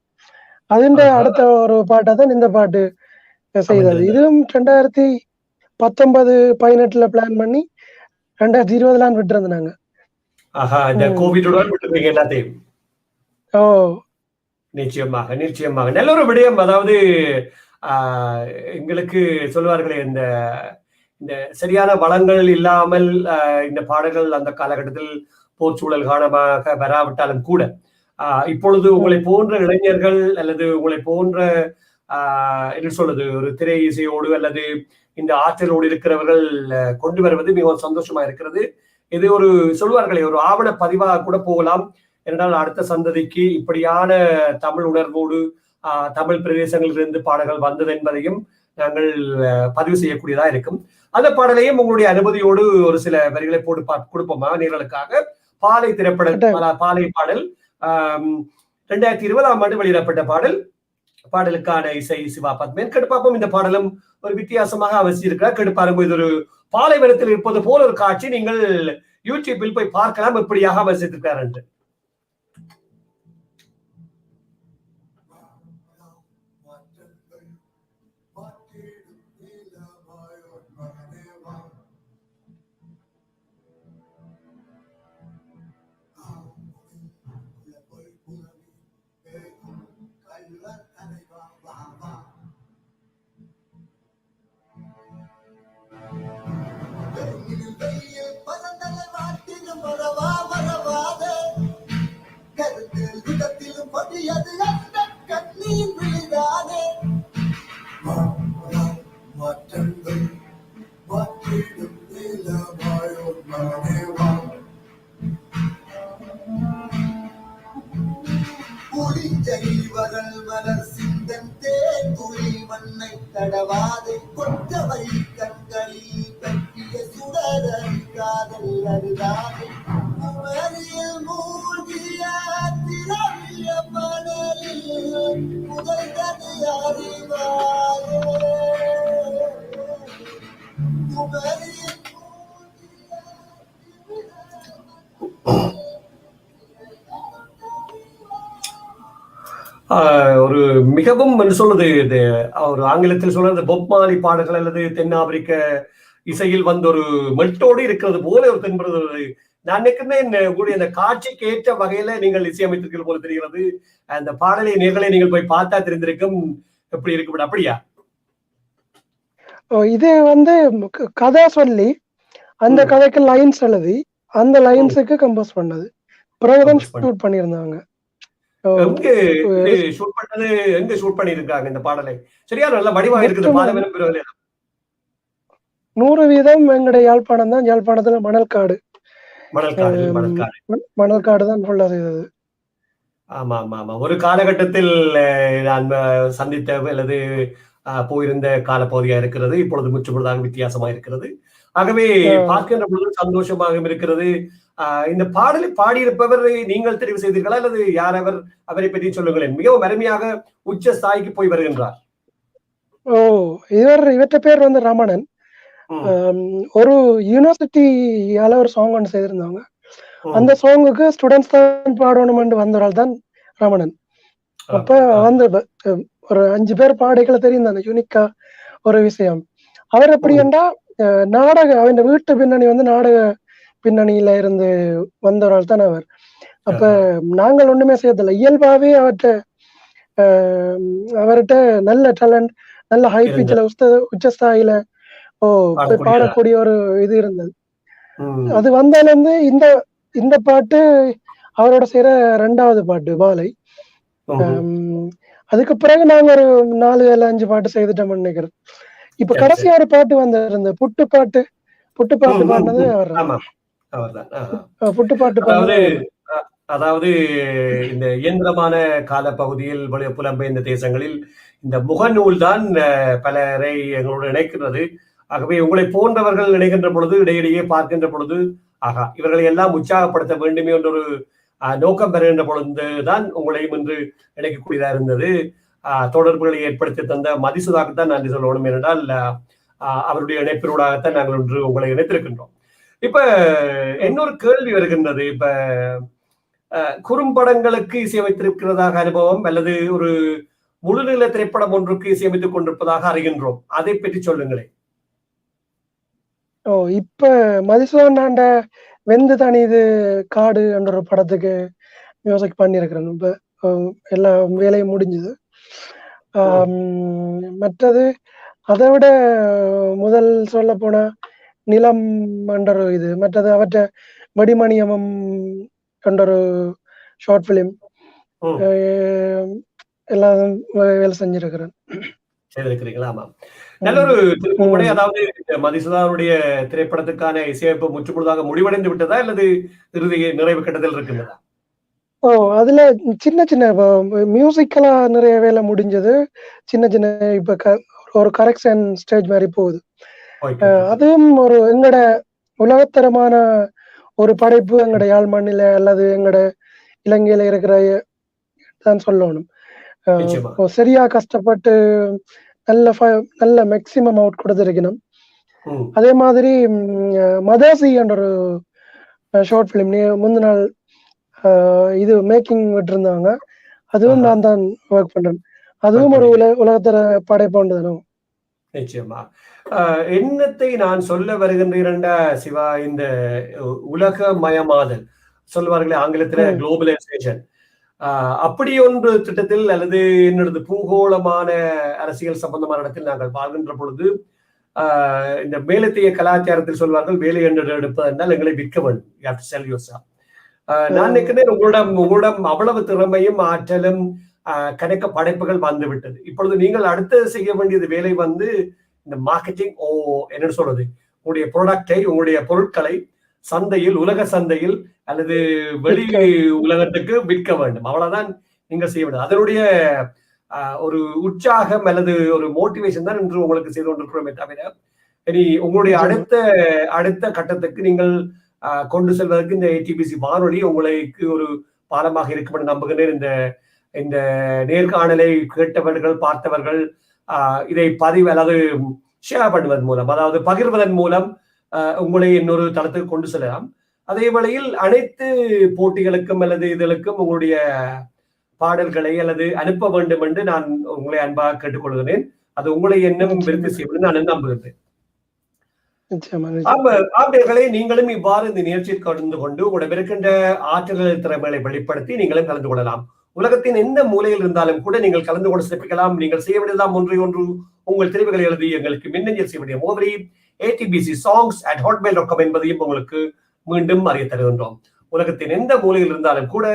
അതിന്റെ ஆஹா. அடுத்த ஒரு பாட்டை தான் இந்த பாட்டு செய்தது. அமைந்திருந்தது. இதுவும் 2019-18 பிளான் பண்ணி 2020 விட்டுருந்தோம் நாங்க. ஆஹா, இந்த ம். கோவிட்டுடன் விட்டுருவீங்க எல்லாத்தையும். ஓ. நிச்சயமாக, நிச்சயமாக. நல்ல ஒரு விடயம். அதாவது ஆ, எங்களுக்கு சொல்லுவார்களே, இந்த இந்த சரியான வளங்கள் இல்லாமல் இந்த பாடல்கள் அந்த காலகட்டத்தில் போர்ச்சூழல் காரணமாக வராவிட்டாலும் கூட, இப்பொழுது உங்களை ம். போன்ற இளைஞர்கள் அல்லது உங்களை போன்ற என்ன சொல்றது, ஒரு திரை இசையோடு அல்லது இந்த ஆற்றலோடு இருக்கிறவர்கள் கொண்டு வருவது மிகவும் சந்தோஷமா இருக்கிறது. இது ஒரு சொல்வார்களே, ஒரு ஆவண பதிவாக கூட போகலாம். என்றால் அடுத்த சந்ததிக்கு இப்படியான தமிழ் உணர்வோடு தமிழ் பிரதேசங்களிலிருந்து பாடல்கள் வந்தது என்பதையும் நாங்கள் பதிவு செய்யக்கூடியதா இருக்கும். அந்த பாடலையும் உங்களுடைய அனுமதியோடு ஒரு சில வரிகளை போட்டு கொடுப்போமா நேர்களுக்காக. பாலை திரைப்பட கட்டாயம். பாலை பாடல் 2020 வெளியிடப்பட்ட பாடல். பாடலுக்கான இசை சிவா பத்மன். கெடுப்பாப்போம். இந்த பாடலும் ஒரு வித்தியாசமாக அவசியிருக்கிறார். கெடுப்பாருங்க. இது ஒரு பாலைவனத்தில் இருப்பது போல ஒரு காட்சி. நீங்கள் யூடியூபில் போய் பார்க்கலாம் எப்படியாக அவசியிருக்கிறார் என்று. தடவாதை கொற்றவை கண்களில் கட்டிய சுடரல் காதல் அருகாதை குமரியில் மூழ்கிய திரவிய மணலில் புதைந்தது அறிவாயே குமரியில் ஒரு மிகவும் சொல்றது இது ஒரு ஆங்கிலத்தில் சொல்றது பொப் மாலி பாடல்கள் அல்லது தென்னாப்பிரிக்க இசையில் வந்த ஒரு மெல்ட்டோடு இருக்கிறது போல ஒரு தென்படுறது. நான் நினைக்கிறேன் உங்களுடைய அந்த காட்சிக்கு ஏற்ற வகையில நீங்கள் இசையமைத்திருக்கிறது போல தெரிகிறது. அந்த பாடலை நேர்களை நீங்கள் போய் பார்த்தா தெரிந்திருக்கும் எப்படி இருக்கு. அப்படியா? இது வந்து கதை சொல்லி அந்த கதைக்கு லைன்ஸ் எழுதி அந்த லைன்ஸுக்கு கம்போஸ் பண்ணது. பிறகுதான் ஷூட் பண்ணியிருந்தாங்க. எங்க ஷூட் பண்ணது, எங்க ஷூட் பண்ணிருக்காங்க இந்த பாடலை? சரியா நல்ல வடிவா இருக்குது. பாலைவனம் பிறகு 100% எங்களுடைய யாழ்ப்பாணம் தான். யாழ்ப்பாணத்துல மணல்காடு தான் ஃபுல்லா செய்தது. ஆமா ஆமா ஆமா. ஒரு காலகட்டத்தில் நான் சந்தித்த அல்லது போயிருந்த காலப்பகுதியா இருக்கிறது. இப்பொழுது முற்றுமுழுதாக வித்தியாசமா இருக்கிறது. ஆகவே பார்க்கின்ற பொழுது சந்தோஷமாக இருக்கிறது. இந்த பாடலை பாடியிருப்பவர் நீங்கள் தெரிவு செய்தீர்களா அல்லது யார் அவர்? அவரை பற்றி சொல்லுங்களேன். மிகவும் அருமையாக உச்ச ஸ்தாய்க்கு போய் வருகின்றார். இவற்ற பேர் வந்து ரமணன். ஒரு யூனிவர்சிட்டியால ஒரு சாங் ஒன்று செய்திருந்தாங்க. அந்த சாங்குக்கு ஸ்டூடெண்ட்ஸ் தான் பாடணும் வந்தவரால் தான் ரமணன். அப்ப வந்து ஒரு 5 பேர் பாடைகளை தெரியும் தானே, யூனிக்கா ஒரு விஷயம். அவர் எப்படி என்றா நாடக அவன் வீட்டு பின்னணி வந்து நாடக பின்னணியில இருந்து வந்தவரால் தான் அவர். அப்ப நாங்கள் ஒண்ணுமே செய்யறதில்லை. இயல்பாவே அவர்கிட்ட நல்ல டேலண்ட், நல்ல ஹை பிச்சில உச்சஸ்தாயில பாடக்கூடிய ஒரு இது இருந்தது. அது வந்தால இருந்து இந்த பாட்டு அவரோட செய்யற 2வது பாட்டு வாழை. ம்ஹும். அதுக்கு பிறகு நாங்க ஒரு 4 இல்ல 5 பாட்டு செய்துட்டோம்னு நினைக்கிறேன். இப்ப சரி கடைசி சரி ஒரு பாட்டு வந்திருந்த புட்டு பாட்டு பாடினது அவர் தான். ஆமா அவர்தான். புட்டு பாட்டு அதாவது பாடினது அவர் தான். அ- அதாவது இந்த இயந்திரமான கால பகுதியில் புலம்பெயர்ந்த தேசங்களில் இந்த முகநூல் தான் பலரை எங்களோடு இணைக்கிறது. ஆகவே உங்களை போன்றவர்கள் நினைக்கின்ற பொழுது இடையிடையே பார்க்கின்ற பொழுது ஆகா இவர்களை எல்லாம் உற்சாகப்படுத்த வேண்டுமே என்ற ஒரு நோக்கம் பெறுகின்ற பொழுதுதான் உங்களையும் இன்று இணைக்கக்கூடியதா இருந்தது. தொடர்புகளை ஏற்படுத்தி தந்த மதிசுதாக்கு தான் நன்றி சொல்லணும். ஏனென்றால் அவருடைய இணைப்பினூடாகத்தான் நாங்கள் இன்று உங்களை இணைத்திருக்கின்றோம். இப்ப இன்னொரு கேள்வி வருகின்றது. இப்ப குறும்படங்களுக்கு இசையமைத்திருக்கிறதாக அனுபவம் அல்லது ஒரு முழுநில திரைப்படம் ஒன்றுக்கு இசையமைத்துக் கொண்டிருப்பதாக அறிகின்றோம். அதை பற்றி சொல்லுங்களேன். இப்ப மதுசூதனாண்ட வெந்து தனிது காடு என்ற ஒரு படத்துக்கு மியூசிக் பண்ணியிருக்கிறேன். இப்ப எல்லா வேலையும் முடிஞ்சது. மற்றது அதை விட முதல் சொல்ல போனா நிலம் என்ற ஒரு இது, மற்றது அவற்றை வடிமணியமம் என்ற ஒரு ஷார்ட் பிலிம் எல்லாம் வேலை செஞ்சிருக்கிறேன். செய்திருக்கிறீங்களா? ஆமா, நல்ல ஒரு திருப்புமுனை. அதாவது மதிசுதானுடைய திரைப்படத்துக்கான இசையமைப்பு முற்றுமுழுதாக முடிவடைந்து விட்டதா அல்லது இறுதி நிறைவு கட்டத்தில் இருக்கின்றதா? அதுல சின்ன சின்ன மியூசிக்கலா நிறைய வேலை முடிஞ்சது. சின்ன சின்ன இப்ப ஒரு கரெக்ஷன் ஸ்டேஜ் மாதிரி போகுது. அதுவும் ஒரு எங்கட உலகத்தரமான ஒரு படைப்பு எங்கட யாழ் மண்ணில அல்லது எங்கட இலங்கையில இருக்கிற தான் சொல்லணும். சரியா கஷ்டப்பட்டு நல்ல மேக்சிமம் அவுட் கொடுத்திருக்கணும். அதே மாதிரி மதர்சி என்ற ஒரு ஷார்ட் பிலிம் முந்தின நாள் இது மேக்கிங் விட்டுருந்தாங்க. அதுவும் நான் தான் ஒர்க் பண்றேன். அதுவும் ஒரு உலகத்தர படைப்பு. நிச்சயமா. எண்ணத்தை நான் சொல்ல வருகின்றேன்டா சிவா, இந்த உலகமயமாதல் சொல்லுவார்களே ஆங்கிலத்துல குளோபலைசேஷன், அப்படி ஒன்று திட்டத்தில் அல்லது என்னது பூகோளமான அரசியல் சம்பந்தமான இடத்தில் நாங்கள் வாழ்கின்ற பொழுது இந்த மேலத்தைய கலாச்சாரத்தில் சொல்வார்கள் வேலை என்று எடுப்பது என்றால் எங்களை விற்க வேண்டும். நான் நினைக்கிறேன் உங்களிடம் அவ்வளவு திறமையும் ஆற்றலும் கணக்க படைப்புகள் வந்து விட்டது. இப்பொழுது நீங்கள் அடுத்து செய்ய வேண்டியது வேலை வந்து இந்த மார்க்கெட்டிங், என்ன சொல்றது, உங்களுடைய ப்ராடக்டை, உங்களுடைய பொருட்களை சந்தையில், உலக சந்தையில் அல்லது வெளி உலகத்துக்கு விற்க வேண்டும். அவ்வளவுதான் நீங்கள் செய்ய வேண்டும். அதனுடைய ஒரு உற்சாகம் அல்லது ஒரு மோட்டிவேஷன் தான் இன்று உங்களுக்கு செய்து கொண்டிருக்கிறோமே தவிர இனி உங்களுடைய அடுத்த கட்டத்துக்கு நீங்கள் கொண்டு செல்வதற்கு இந்த ஏடிபிசி வானொலி உங்களுக்கு ஒரு பாலமாக இருக்கும் என்று நம்புகிறேன். இந்த நேர்காணலை கேட்டவர்கள், பார்த்தவர்கள் இதை அல்லது ஷேர் பண்ணுவதன் மூலம், அதாவது பகிர்வதன் மூலம் உங்களை இன்னொரு தளத்துக்கு கொண்டு செல்லலாம். அதே வேளையில் அனைத்து போட்டிகளுக்கும் அல்லது இதழுக்கும் உங்களுடைய பாடல்களை அல்லது அனுப்ப வேண்டும் என்று நான் உங்களை அன்பாக கேட்டுக்கொள்கிறேன். அது உங்களை இன்னும் விருத்தி செய்வது நான் நம்புகிறேன். ஆம்பளை நீங்களும் இவ்வாறு இந்த நிகழ்ச்சியில் கலந்து கொண்டு உங்களிடம் இருக்கின்ற ஆற்றல் திறமைகளை வெளிப்படுத்தி நீங்களும் கலந்து கொள்ளலாம். உலகத்தின் எந்த மூலையில் இருந்தாலும் கூட நீங்கள் கலந்து கொண்டு சிறப்பிக்கலாம். நீங்கள் செய்ய வேண்டியதான் ஒன்று உங்கள் தெரிவுகளை எழுதி எங்களுக்கு மின்னஞ்சல் செய்ய வேண்டிய முகவரி atbcsongs@hotmail.com என்பதையும் உங்களுக்கு மீண்டும் அறிய தருகின்றோம். உலகத்தின் எந்த மூலையில் இருந்தாலும் கூட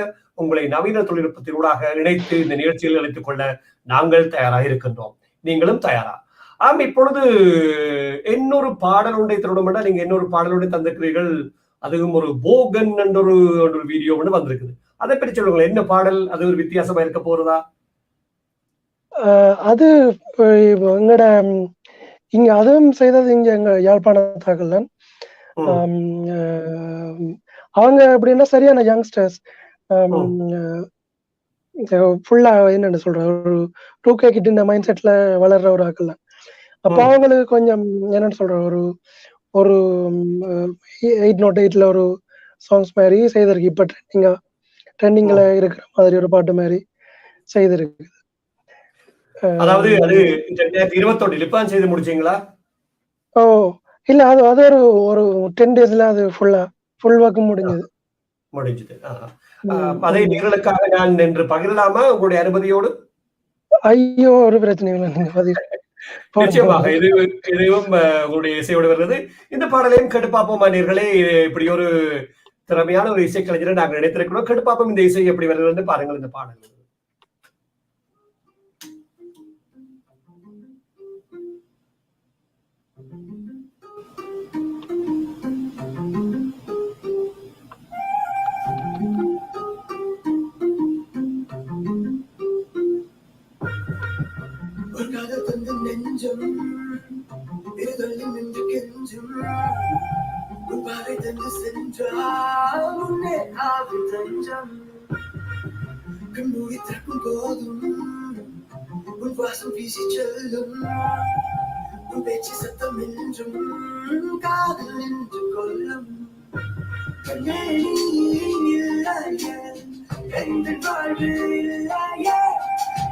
உங்களை நவீன தொழில்நுட்பத்தினூடாக இணைத்து இந்த நிகழ்ச்சியில் அழைத்துக் கொள்ள நாங்கள் தயாராக இருக்கின்றோம். நீங்களும் தயாரா? இப்பொழுது இன்னொரு பாடல் ஒன்றை தருணம் என்றால் நீங்க இன்னொரு பாடல் ஒன்றை தந்திருக்கிறீர்கள். அதுவும் ஒரு போகன் என்ற ஒரு வீடியோ ஒன்று வந்திருக்குது. அதை பற்றி சொல்லுங்களேன். என்ன பாடல்? அது ஒரு வித்தியாசமா இருக்க போறதா? அது எங்கட இங்க அதுவும் செய்தது இங்க எங்க யாழ்ப்பாணத்தாக்கள் தான். அவங்க எப்படின்னா சரியான யங்ஸ்டர்ஸ், ஃபுல்லா என்னன்னு சொல்ற ஒரு 2K கிட்ட இந்த மைண்ட் செட்ல வளர்ற ஒரு ஆக்கள் தான். அப்ப அவங்களுக்கு கொஞ்சம் என்னன்னு சொல்ற ஒரு 808ல ஒரு சாங்ஸ் மாதிரி செய்திருக்கு. இப்ப ட்ரெண்டிங்ல இருக்கிற மாதிரி ஒரு பாட்டு மாதிரி செய்திருக்கு. அதாவது அது 2021 இப்ப செய்து முடிச்சீங்களா? இல்ல, அது ஒரு 10 daysல அது ஃபுல் ஒர்க் முடிஞ்சது. அதை நிகழ்வுக்காக நான் நின்று பகிரலாமா உங்களுடைய அனுமதியோடு? ஐயோ, ஒரு பிரச்சனையும் இல்லை. நிச்சயமாக இதுவும் உங்களுடைய இசையோடு வருகிறது. இந்த பாடலையும் கேட்டு பார்ப்போமா நேர்களே? இப்படி ஒரு திறமையான ஒரு இசைக்கலைஞரை நாங்கள் நினைத்திருக்கிறோம். கேட்டு பார்ப்போம் இந்த இசை எப்படி வருகிறது பாருங்கள் இந்த பாடல். ஒரு காதல் தந்த நெஞ்சம் இருதலில் நின்று கெஞ்சும் ஒரு பாதை தந்து சென்றால் முன்னே ஆவி தஞ்சம் கண்மூடி திறக்கும் போதும் உன் வாசம் வீசி செல்லும் உன் பேச்சு சத்தம் என்றும் காதல் நின்று கொள்ளும் கண்ணே நீ இல்லையே எந்த வாழ்வு இல்லையே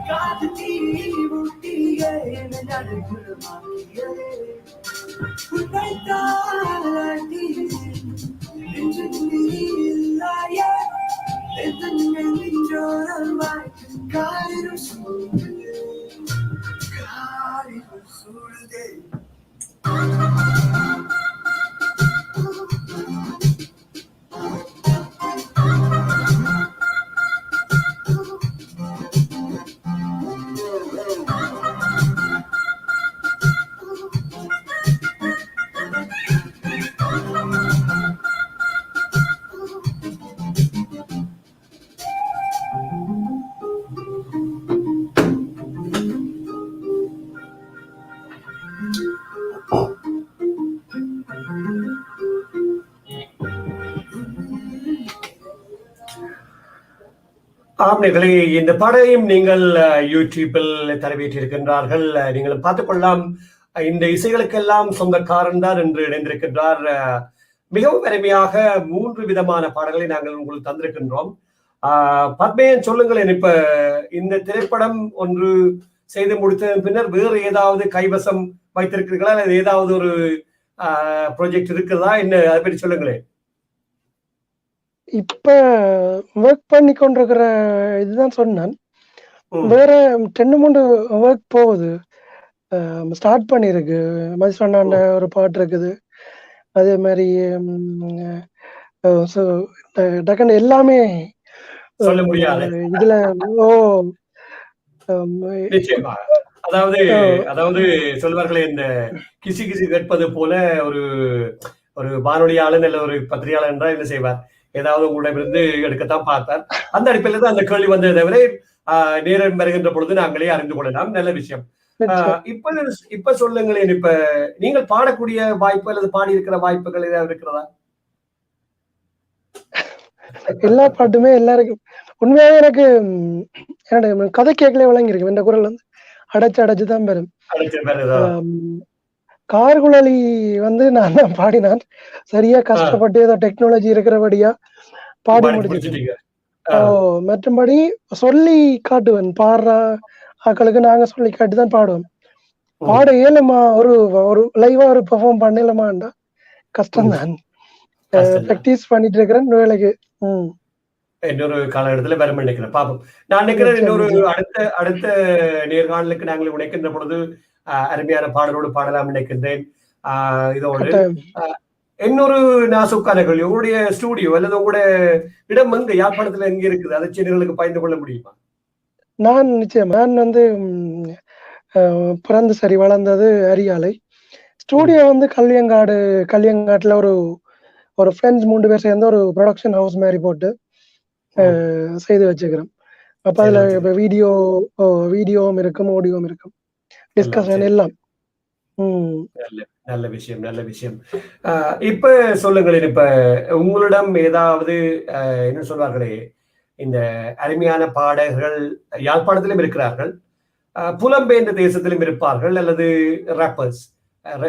காது தீ ஊட்டியே என்னை நடுங்குறமாக்கியே உன்னைத்தான் இன்று நீ இல்லையே எந்த நெஞ்சோரமாய் காரிரும் சூடுதே காரிரும் சூடுதே ஆம்னேகளே, இந்த பாடலையும் நீங்கள் யூடியூப்பில் தரவேற்றிருக்கின்றார்கள். நீங்களும் பார்த்துக் கொள்ளலாம். இந்த இசைகளுக்கெல்லாம் சொந்தக்காரன் தான் என்று இணைந்திருக்கின்றார். மிகவும் அருமையாக 3 விதமான பாடல்களை நாங்கள் உங்களுக்கு தந்திருக்கின்றோம். பத்மேயன் சொல்லுங்களேன், இப்ப இந்த திரைப்படம் ஒன்று செய்து முடித்ததன் பின்னர் வேறு ஏதாவது கைவசம் வைத்திருக்கிறீர்களா, அல்லது ஏதாவது ஒரு ப்ராஜெக்ட் இருக்கிறதா, என்ன அதை பற்றி சொல்லுங்களேன். இப்ப ஒர்க் பண்ணி கொண்டிருக்கிற இதுதான் சொன்னேன். வேற 2-3 ஒர்க் போகுது. ஸ்டார்ட் பண்ணிருக்கு. மதிசொன்னாண்ட ஒரு பாட்டு இருக்குது. அதே மாதிரி டக்குன்னு எல்லாமே சொல்ல முடியாது இதுல. நிச்சயமா. அதாவது சொல்வார்களே, இந்த கிசி கிசி கேட்பது போல ஒரு ஒரு வானொலியாளன் அல்ல ஒரு பத்திரிகையாளர் என்றால் என்ன செய்வார், ஏதாவது உங்களிடமிருந்து எடுக்கத்தான் பார்த்தார். அந்த அடிப்படையில் தான் அந்த கேள்வி வந்ததை தவிர நேரம் வருகின்ற பொழுது நாங்களே அறிந்து கொள்ளலாம். நல்ல விஷயம். இப்ப சொல்லுங்களேன், இப்ப நீங்கள் பாடக்கூடிய வாய்ப்பு அல்லது பாடி இருக்கிற வாய்ப்புகள் ஏதாவது இருக்கிறதா? எல்லா பாட்டுமே எல்லாருக்கும் உண்மையாவே எனக்கு என்னோட கதை கேட்கலே விளங்கிருக்கு. இந்த குரல் வந்து அடைச்சுதான் பெறும். கார்குழலி வந்து நான் தான் பாடினான். சரியா கஷ்டப்பட்டு ஏதோ டெக்னாலஜி இருக்கிறபடியா பாடி முடிச்சிட்டீங்க. மற்றபடி சொல்லி காட்டுவேன். பாடுற ஆக்களுக்கு நாங்க சொல்லி காட்டுதான் பாடுவோம். பாட இயலுமா, ஒரு லைவா ஒரு பெர்ஃபார்ம் பண்ணலாமாண்டா கஷ்டம்தான். பிராக்டிஸ் பண்ணிட்டு இருக்கிறேன் வேலைக்கு. இன்னொரு காலகட்டத்துல வரும் நினைக்கிறேன். பாப்போம். நான் நினைக்கிறேன் இன்னொரு அடுத்த நேர்காணலுக்கு நாங்கள் உழைக்கின்ற பொழுது அருமையான பாடலோடு பாடலாம் நினைக்கின்றேன். இதோடு இன்னொரு நாசுக்கான கேள்வி, உங்களுடைய ஸ்டூடியோ அல்லது உங்களுடைய இடம் எங்க, யாழ்ப்பாணத்துல எங்க இருக்குது, அதை சேனல்களுக்கு பகிர்ந்து கொள்ள முடியுமா? நிச்சயமா. நான் வந்து பிறந்து சரி வளர்ந்தது அரியாலை. ஸ்டூடியோ வந்து கல்யங்காட்டுல ஒரு ஃப்ரெண்ட்ஸ் 3 பேர் சேர்ந்து ஒரு ப்ரொடக்ஷன் ஹவுஸ் மாதிரி போட்டு செய்து வச்சுக்கிறோம். அப்ப அதுல இப்ப வீடியோவும் இருக்கும், ஆடியோவும் இருக்கும், டிஸ்கஷன் எல்லாம். நல்ல விஷயம். இப்ப சொல்லுங்களேன், இப்ப உங்களிடம் ஏதாவது என்ன சொல்வார்களே, இந்த அருமையான பாடகர்கள் யாழ்ப்பாணத்திலும் இருக்கிறார்கள், புலம்பெயர்ந்த தேசத்திலும் இருப்பார்கள், அல்லது ரேப்பர்ஸ்.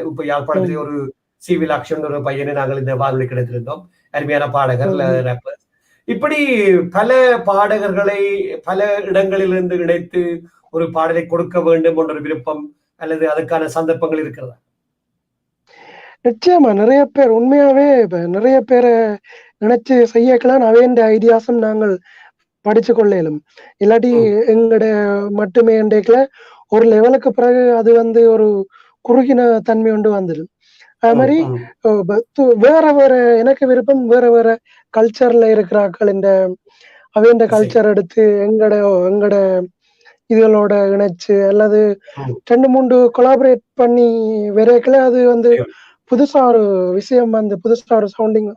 இப்ப யாழ்ப்பாணத்திலே ஒரு சிவில் ஆக்ஷன் ஒரு பையனை நாங்கள் இந்த வானொலி கிடைத்திருந்தோம். அருமையான பாடகர் ரேப்பர்ஸ். இப்படி பல பாடகர்களை பல இடங்களிலிருந்து இணைத்து ஒரு பாடலை கொடுக்க வேண்டும் என்ற ஒரு விருப்பம் அல்லது அதுக்கான சந்தர்ப்பங்கள் இருக்கிறதா? நிச்சயமா. நிறைய பேர் உண்மையாவே நிறைய பேரை நினைச்சு செய்யக்கலாம். அவையின் ஐடியாஸும் நாங்கள் படிச்சு கொள்ளையிலும். இல்லாட்டி எங்கட மட்டுமே இன்றைக்குல ஒரு லெவலுக்கு பிறகு அது வந்து ஒரு குறுகின தன்மை கொண்டு வந்துடும். அது மாதிரி வேற வேற எனக்கு விருப்பம் வேற வேற கல்ச்சர்ல இருக்கிறாக்கள் இந்த அவைண்ட கல்ச்சர் எடுத்து எங்கட இதுகளோட இணைச்சு அல்லது 2-3 கொலாபரேட் பண்ணி விரைக்கல அது வந்து புதுசா ஒரு விஷயம் வந்து புதுசா ஒரு சவுண்டிங்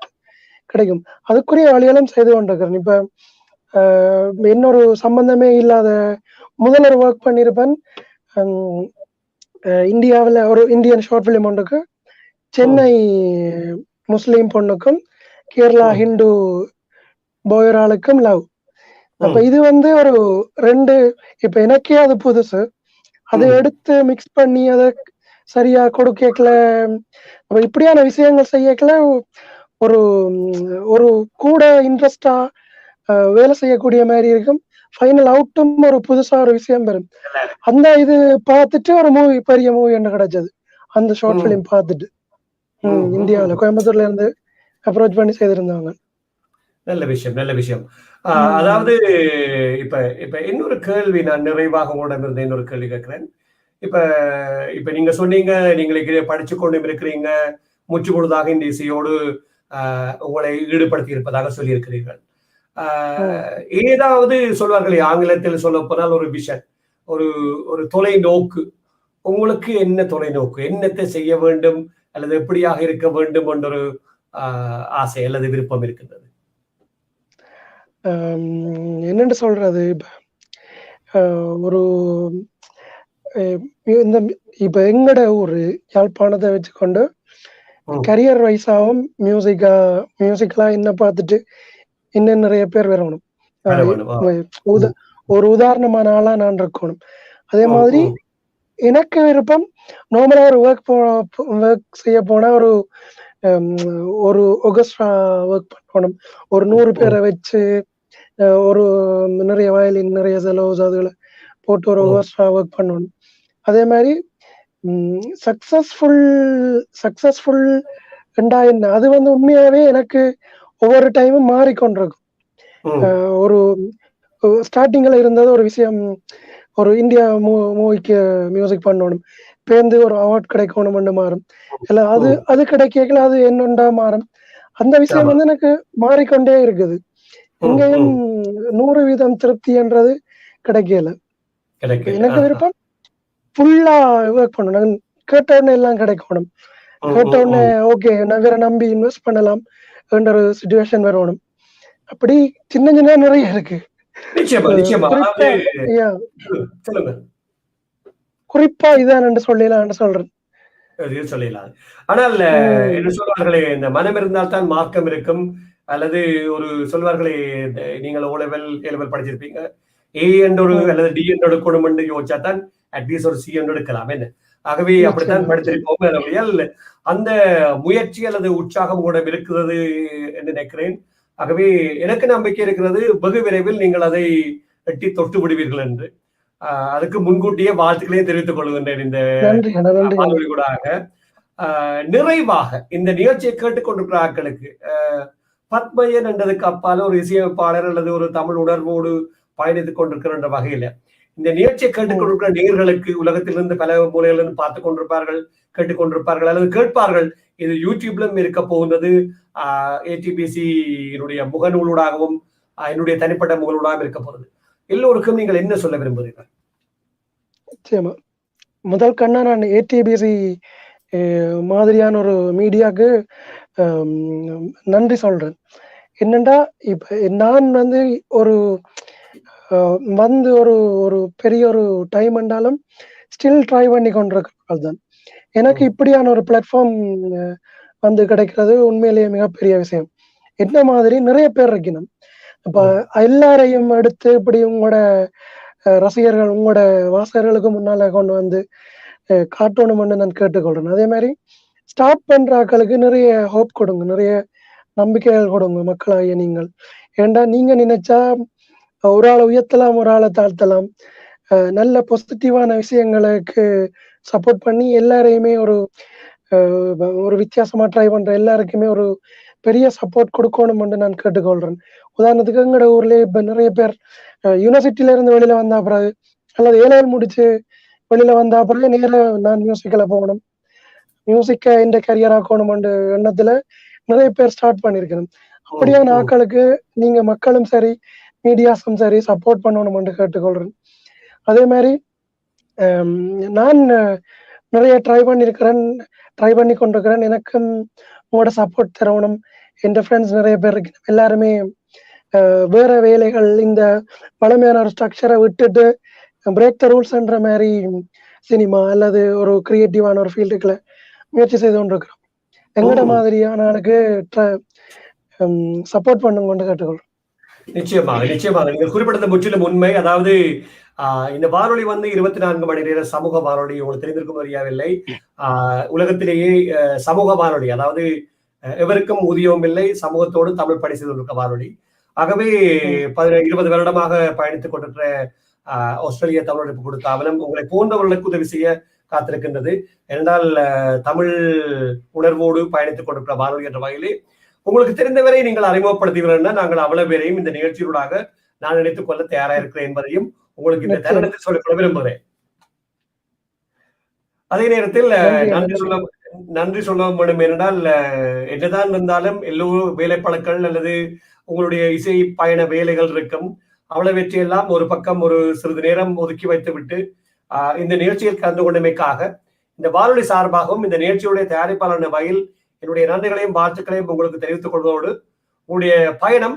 கிடைக்கும். அதுக்குரிய வழிகளும் செய்து கொண்டிருக்கிறேன். இப்ப இன்னொரு சம்பந்தமே இல்லாத முதல்ல ஒர்க் பண்ணியிருப்பேன். இந்தியாவில் ஒரு இந்தியன் ஷார்ட் பிலிம் ஒன்றுக்கு சென்னை முஸ்லீம் பொண்ணுக்கும் கேரளா ஹிந்து போயராளுக்கும் லவ். அப்ப இது வந்து ஒரு 2 இப்ப எனக்கே அது புதுசு. அதை எடுத்து மிக்ஸ் பண்ணி அதை சரியா கொடுக்கல. அப்ப இப்படியான விஷயங்கள் செய்யக்கல ஒரு ஒரு கூட இன்ட்ரெஸ்டா வேலை செய்யக்கூடிய மாதிரி இருக்கும். ஃபைனல் அவுட்டும் ஒரு புதுசா ஒரு விஷயம் வரும். அந்த இது பார்த்துட்டு ஒரு பெரிய மூவி என்ன கிடைச்சது அந்த ஷார்ட் பிலிம் பார்த்துட்டு இந்தியாவில் கோயம்புத்தூர்ல இருந்து அப்ரோச் பண்ணி செய்திருந்தாங்க. நல்ல விஷயம். அதாவது இப்ப இப்ப இன்னொரு கேள்வி நான் நிறைவாக உங்களிடம் இன்னொரு கேள்வி கேட்கிறேன். இப்ப நீங்க சொன்னீங்க நீங்களே படிச்சு கொண்டு இருக்கிறீங்க, முற்று பொழுதாக இந்த இசையோடு உங்களை ஈடுபடுத்தி இருப்பதாக சொல்லியிருக்கிறீர்கள். ஏதாவது சொல்வார்களே ஆங்கிலத்தில் சொல்ல போனால் ஒரு விஷன், ஒரு தொலைநோக்கு. உங்களுக்கு என்ன தொலைநோக்கு, என்னத்தை செய்ய வேண்டும் அல்லது எப்படியாக இருக்க வேண்டும் என்ற ஒரு ஆசை அல்லது விருப்பம் இருக்கின்றது? என்னன்னு சொல்றது, ஒரு இந்த இப்ப எங்கட ஊரு யாழ்ப்பாணத்தை வச்சுக்கொண்டு கரியர் வைஸாவும் மியூசிக்கலா என்ன பார்த்துட்டு இன்னும் நிறைய பேர் வரணும். ஒரு உதாரணமான ஆளா நான் இருக்கணும். அதே மாதிரி எனக்கு விருப்பம் நார்மலா ஒரு ஒர்க் செய்ய போனா ஒரு ஒகஸ்ட்ரா ஒர்க் பண்ணணும், ஒரு 100 பேரை வச்சு ஒரு நிறைய வயலின் நிறைய செலவுஸ் அதுகளை போட்டு ஒரு ஒகஸ்ட்ரா ஒர்க் பண்ணணும். அதே மாதிரி சக்சஸ்ஃபுல் என்ன அது வந்து உண்மையாவே எனக்கு ஒவ்வொரு டைமும் மாறிக்கொண்டிருக்கும். ஒரு ஸ்டார்டிங்ல இருந்தது ஒரு விஷயம், ஒரு இந்தியா மூவிக்கு மியூசிக் பண்ணணும், பேருந்து ஒரு அவார்ட் கிடைக்கணும்னு மாறும், இல்ல அது கிடைக்கல அது என்னண்டா மாறும். அந்த விஷயம் வந்து எனக்கு மாறிக்கொண்டே இருக்குது. எங்கேயும் 100% திருப்தின்றது கிடைக்கல. எனக்கு விருப்பம் ஃபுல்லா ஒர்க் பண்ணணும், கேட்ட உடனே எல்லாம் கிடைக்கணும், கேட்ட உடனே ஓகே நான் வேற நம்பி இன்வெஸ்ட் பண்ணலாம் என்ற ஒரு சிச்சுவேஷன் வரணும். அப்படி சின்ன நிறைய இருக்கு. குறிப்பா இதான் சொல்லலாம். ஆனால் என்ன சொல்வார்களே, இந்த மனம் இருந்தால் தான் மார்க்கம் இருக்கும், அல்லது ஒரு சொல்வார்களே நீங்கள் ஓ-லெவல் படிச்சிருப்பீங்க, ஏ என்றொரு அல்லது டி என்று எடுக்கணும் என்று யோசிச்சா தான் அட்லீஸ்ட் ஒரு சி என்று எடுக்கலாம் என்ன. ஆகவே அப்படித்தான் படித்திருப்போம். அந்த முயற்சி அல்லது உற்சாகம் கூட இருக்கிறது என்று நினைக்கிறேன். ஆகவே எனக்கு நம்பிக்கை இருக்கிறது, வெகு விரைவில் நீங்கள் அதை எட்டி தொட்டு விடுவீர்கள் என்று. அதுக்கு முன்கூட்டியே வாழ்த்துக்களையும் தெரிவித்துக் கொள்கின்றேன். இந்த வானொலி கூடாக நிறைவாக இந்த நிகழ்ச்சியை கேட்டுக்கொண்டிருக்கிற ஆட்களுக்கு பத்மயன் என்றதுக்கு அப்பால ஒரு இசையமைப்பாளர் அல்லது ஒரு தமிழ் உணர்வோடு பயணித்துக் கொண்டிருக்கிற வகையில இந்த நிகழ்ச்சியை கேட்டுக்கொண்டிருக்கிற நேயர்களுக்கு உலகத்திலிருந்து பல மூலைகளிலிருந்து பார்த்து கொண்டிருப்பார்கள், கேட்டுக்கொண்டிருப்பார்கள் அல்லது கேட்பார்கள். இது யூடியூப்லும் இருக்க போகின்றது, ஏடிபிசியினுடைய முகநூலூடாகவும் என்னுடைய தனிப்பட்ட முகநூலாகவும் இருக்க போகிறது. எல்லோருக்கும் நீங்கள் என்ன சொல்ல விரும்புகிறீர்கள்? நிச்சயமா முதல் கண்ணா நான் ஏடிபிசி மாதிரியான ஒரு மீடியாவுக்கு நன்றி சொல்றேன். என்னண்டா இப்ப நான் வந்து ஒரு பெரிய ஒரு டைம் என்றாலும் ஸ்டில் ட்ரை பண்ணி கொண்டிருக்கிறது தான். எனக்கு இப்படியான ஒரு பிளாட்ஃபார்ம் வந்து கிடைக்கிறது உண்மையிலேயே மிகப்பெரிய விஷயம். என்ன மாதிரி நிறைய பேர் இருக்கணும். இப்ப எல்லாரையும் எடுத்து இப்படி உங்களோட ரசிகர்கள் உங்களோட வாசகர்களுக்கு முன்னால கொண்டு வந்து காட்டணும்னு நான் கேட்டுக்கொள்றேன். அதே மாதிரி ஸ்டார்ட் பண்ற ஆட்களுக்கு நிறைய ஹோப் கொடுங்க, நிறைய நம்பிக்கைகள் கொடுங்க மக்களாகிய நீங்கள். ஏண்டா நீங்க நினைச்சா ஒரு ஆளை உயர்த்தலாம், ஒரு ஆளை தாழ்த்தலாம். நல்ல பாசிட்டிவான விஷயங்களுக்கு சப்போர்ட் பண்ணி எல்லாரையுமே ஒரு வித்தியாசமா ட்ரை பண்ற எல்லாருக்குமே ஒரு பெரிய சப்போர்ட் கொடுக்கணும்னு நான் கேட்டுக்கொள்றேன். உதாரணத்துக்கு எங்கட ஊர்லயே இப்ப நிறைய பேர் யூனிவர்சிட்டியில இருந்து வெளியில வந்தா பிறகு அல்லது A-level முடிச்சு வெளியில வந்தா பிறகு நேர நான் மியூசிக்கில் போகணும், மியூசிக்கை இந்த கரியர் ஆக்கணும் எண்ணத்துல நிறைய பேர் ஸ்டார்ட் பண்ணிருக்கணும். அப்படியான ஆட்களுக்கு நீங்க மக்களும் சரி மீடியாஸும் சரி சப்போர்ட் பண்ணணும்னு கேட்டுக்கொள்றேன். அதே மாதிரி நான் நிறைய ட்ரை பண்ணி கொண்டிருக்கிறேன். எனக்கும் உங்களோட சப்போர்ட் தரணும். என் ஃப்ரெண்ட்ஸ் நிறைய பேர் இருக்கு, எல்லாருமே வேற வேலைகள் இந்த பழமையான ஒரு ஸ்ட்ரக்சரை விட்டுட்டு பிரேக் த ரூல்ஸ்ன்ற மாதிரி சினிமா அல்லது ஒரு கிரியேட்டிவான ஒரு ஃபீல்டுக்குள்ள முயற்சி செய்து கொண்டிருக்கிறோம். எங்கட மாதிரியான ஆளுக்கு சப்போர்ட் பண்ணுங்க கொண்டு கேட்டுக்கொள்றோம். நிச்சயமாக நிச்சயமாக நீங்கள் குறிப்பிட்டது முற்றிலும் உண்மை. அதாவது இந்த வானொலி 24 மணி நேர சமூக வானொலி, உங்களுக்கு தெரிந்திருக்கும் அறியவில்லை. உலகத்திலேயே சமூக வானொலி, அதாவது எவருக்கும் ஊதியமும் இல்லை, சமூகத்தோடு தமிழ் பணி செய்து கொண்டிருக்க வானொலி. ஆகவே 20 வருடமாக பயணித்துக் கொண்டிருக்கிற ஆஸ்திரேலிய தமிழ் கொடுத்த அவலம் உங்களை போன்றவர்களுக்கு உதவி செய்ய காத்திருக்கின்றது. என்றால் தமிழ் உணர்வோடு பயணித்துக் கொண்டிருக்கிற வானொலி என்ற வகையிலே உங்களுக்கு தெரிந்தவரை நீங்கள் அறிமுகப்படுத்துவீர்கள். நாங்கள் அவ்வளவு பேரையும் இந்த நிகழ்ச்சியூடாக நான் நினைத்துக் கொள்ள தயாராக இருக்கிறேன் என்பதையும் உங்களுக்கு இந்த தருணத்தில் சொல்லிக்கொள்ள விரும்புகிறேன். அதே நேரத்தில் நன்றி சொல்ல வேண்டும். என்றால் என்னதான் இருந்தாலும் எல்லோரும் வேலைப்பழக்கள் அல்லது உங்களுடைய இசை பயண வேலைகள் இருக்கும். அவ்வளவற்றையெல்லாம் ஒரு பக்கம் ஒரு சிறிது நேரம் ஒதுக்கி வைத்து விட்டு இந்த நிகழ்ச்சியில் கலந்து கொண்டமைக்காக இந்த வானொலி சார்பாகவும் இந்த நிகழ்ச்சியுடைய தயாரிப்பாளர் வகையில் என்னுடைய நன்றிகளையும் வாழ்த்துக்களையும் உங்களுக்கு தெரிவித்துக் கொள்வதோடு உங்களுடைய பயணம்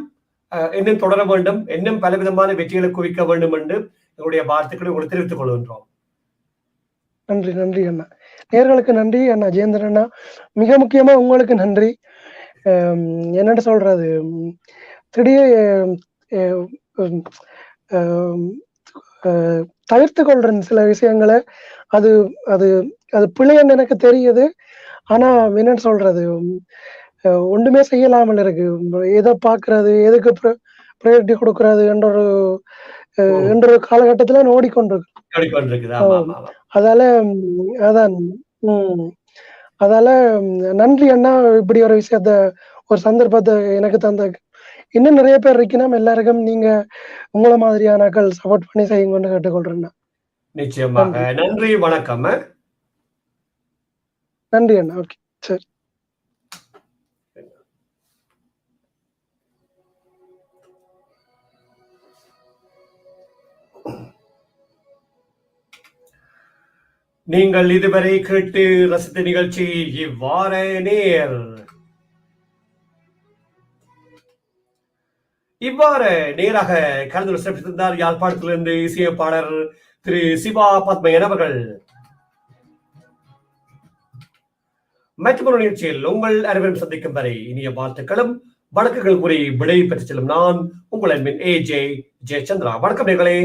இன்னும் தொடர வேண்டும், இன்னும் பலவிதமான வெற்றிகளை குவிக்க வேண்டும் என்று எங்களுடைய வாழ்த்துக்களை உங்களுக்கு தெரிவித்துக் கொள்கின்றோம். நன்றி நன்றி அண்ணா. நேர்களுக்கு நன்றி அண்ணா. ஜெயேந்திரன் அண்ணா, மிக முக்கியமா உங்களுக்கு நன்றி. என்னன்னு சொல்றது, திடீர் தவிர்த்து கொள்றேன் சில விஷயங்களை. அது அது அது பிள்ளைன்னு எனக்கு தெரியுது. ஆனா என்னன்னு சொல்றது, ஒன்றுமே செய்யலாமல் இருக்கு. எதை பாக்குறது, எதுக்கு ப்ரையாரிட்டி கொடுக்கறது என்ற ஒரு காலகட்டத்துல ஓடிக்கொண்டிருக்கு. அதால நன்றி அண்ணா, இப்படி ஒரு விஷயத்த ஒரு சந்தர்ப்பத்தை எனக்கு தந்த. இன்னும் நிறைய பேர் இருக்கணும், எல்லாருக்கும் நீங்க உங்களை மாதிரியானாக்கள் சப்போர்ட் பண்ணி செய்யுங்கன்னு கேட்டுக்கொள்றேன். நிச்சயமாக நன்றி, வணக்கம். நன்றி அண்ணா. ஓகே, சரி. நீங்கள் இதுவரை கேட்டு ரசித்த நிகழ்ச்சி இவ்வாற நேராக கலந்து சிறப்பித்திருந்தார் யாழ்ப்பாணத்திலிருந்து இசையமைப்பாளர் திரு சிவா பத்மையன் அவர்கள். மற்றொரு நிகழ்ச்சியில் உங்கள் அனைவரும் சந்திக்கும் வரை இனிய வாழ்த்துக்களும் வணக்கங்கள் கூறி விடை பெற்று செல்லும் நான் உங்கள் அன்பின் AJ ஜெயச்சந்திரா. வணக்கம் நேர்களே.